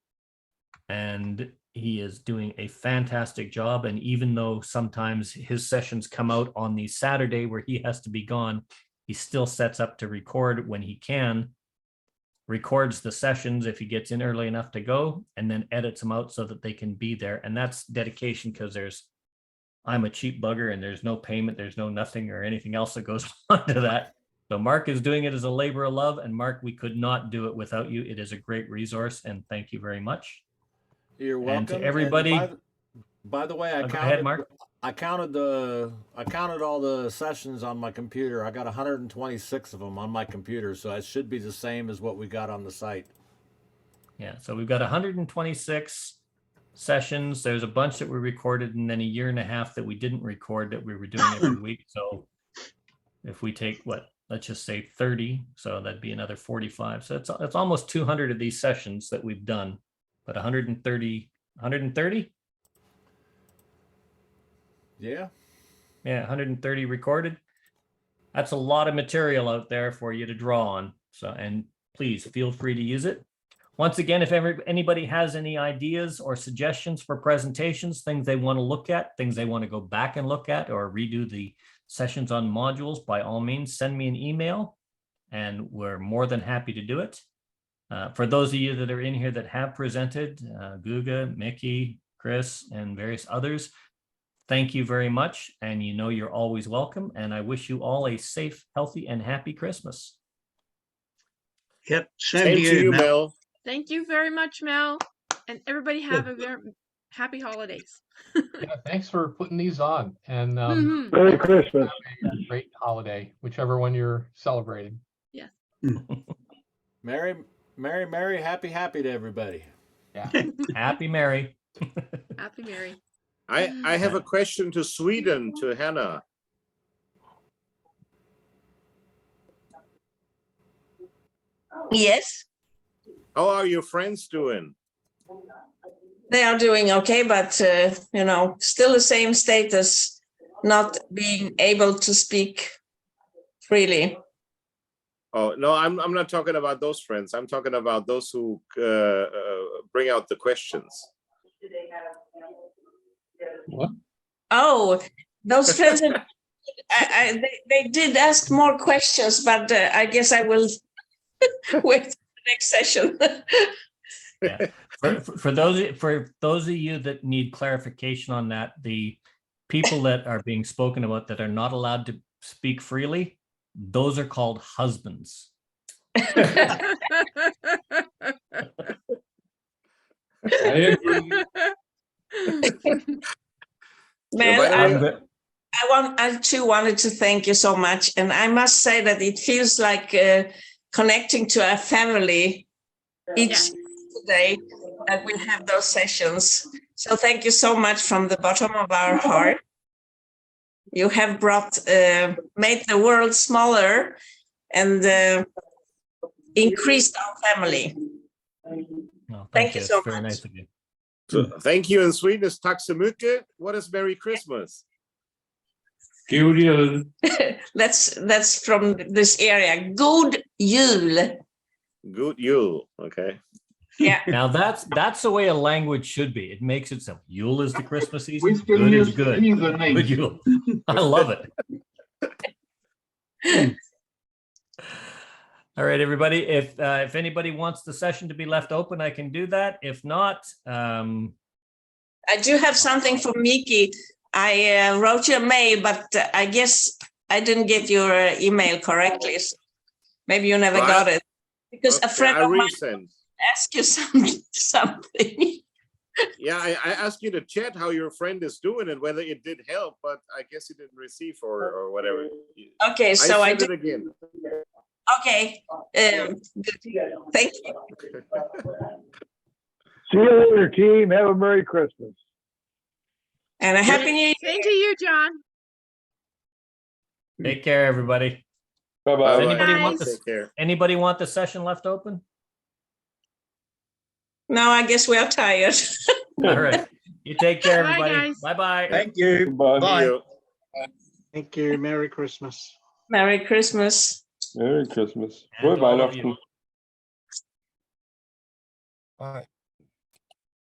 and he is doing a fantastic job. And even though sometimes his sessions come out on the Saturday where he has to be gone, he still sets up to record when he can, records the sessions if he gets in early enough to go, and then edits them out so that they can be there. And that's dedication, because I'm a cheap bugger and there's no payment, there's no nothing or anything else that goes on to that. So Mark is doing it as a labor of love. And Mark, we could not do it without you. It is a great resource, and thank you very much. You're welcome. And to everybody. And by the way, Go ahead, Mark. I counted all the sessions on my computer. I got 126 of them on my computer, so it should be the same as what we got on the site. Yeah, so we've got 126 sessions. There's a bunch that were recorded, and then a year and a half that we didn't record that we were doing every week. So if we take let's just say 30, so that'd be another 45. So it's almost 200 of these sessions that we've done, but 130. Yeah. Yeah, 130 recorded. That's a lot of material out there for you to draw on. So, and please feel free to use it. Once again, if anybody has any ideas or suggestions for presentations, things they want to look at, things they want to go back and look at, or redo the sessions on modules, by all means, send me an email. and we're more than happy to do it. For those of you that are in here that have presented, Guga, Mickey, Chris, and various others, thank you very much. And you know you're always welcome. And I wish you all a safe, healthy, and happy Christmas. Yep. Same to you, Mel. Thank you very much, Mel. And everybody have a very happy holidays. Yeah, thanks for putting these on, and Mhm. Merry Christmas. have a great holiday, whichever one you're celebrating. Yes. Merry, happy to everybody. Yeah. Happy Merry. Happy Merry. I have a question to Sweden, to Hannah. Yes, How are your friends doing? they are doing okay, but you know, still the same status, not being able to speak freely. Oh, no, I'm not talking about those friends. I'm talking about those who bring out the questions. What? Oh, those friends, they did ask more questions, but I guess I will wait for the next session. Yeah. For those of you that need clarification on that, the people that are being spoken about that are not allowed to speak freely, those are called husbands. I agree. Mel, I too wanted to thank you so much, and I must say that it feels like connecting to a family each day that we have those sessions. So thank you so much from the bottom of our heart. You have made the world smaller and increased our family. No, Thank you It's so very much. nice of you. So, thank you in Sweden is tack så mycket. What is Merry Christmas? God jul. That's from this area. God jul. Good Yule. Okay. Yeah. Now that's the way a language should be. It makes it simple. Yule is the Christmas season. We still Good is use good. either name. Good Yule. I love it. All right, everybody. If anybody wants the session to be left open, I can do that. If not, I do have something for Miki. I wrote you a mail, but I guess I didn't get your email correctly. So maybe you never got it. Because a friend of mine asked you something. Yeah, I asked you to chat how your friend is doing and whether it did help, but I guess you didn't receive or whatever. Okay, so I sent did it again. Okay. Good. Thank you. See you later, team. Have a Merry Christmas. And a Happy New Year. Same to you, John. take care, everybody. Bye-bye. Does anybody want the session left open? No, I guess we are tired. All right. You take care, Bye, everybody. guys. Bye-bye. Thank you. Bye. Bye. Thank you. Merry Christmas. Merry Christmas. Merry Christmas. And Frohe to all of you. Weihnachten. Bye.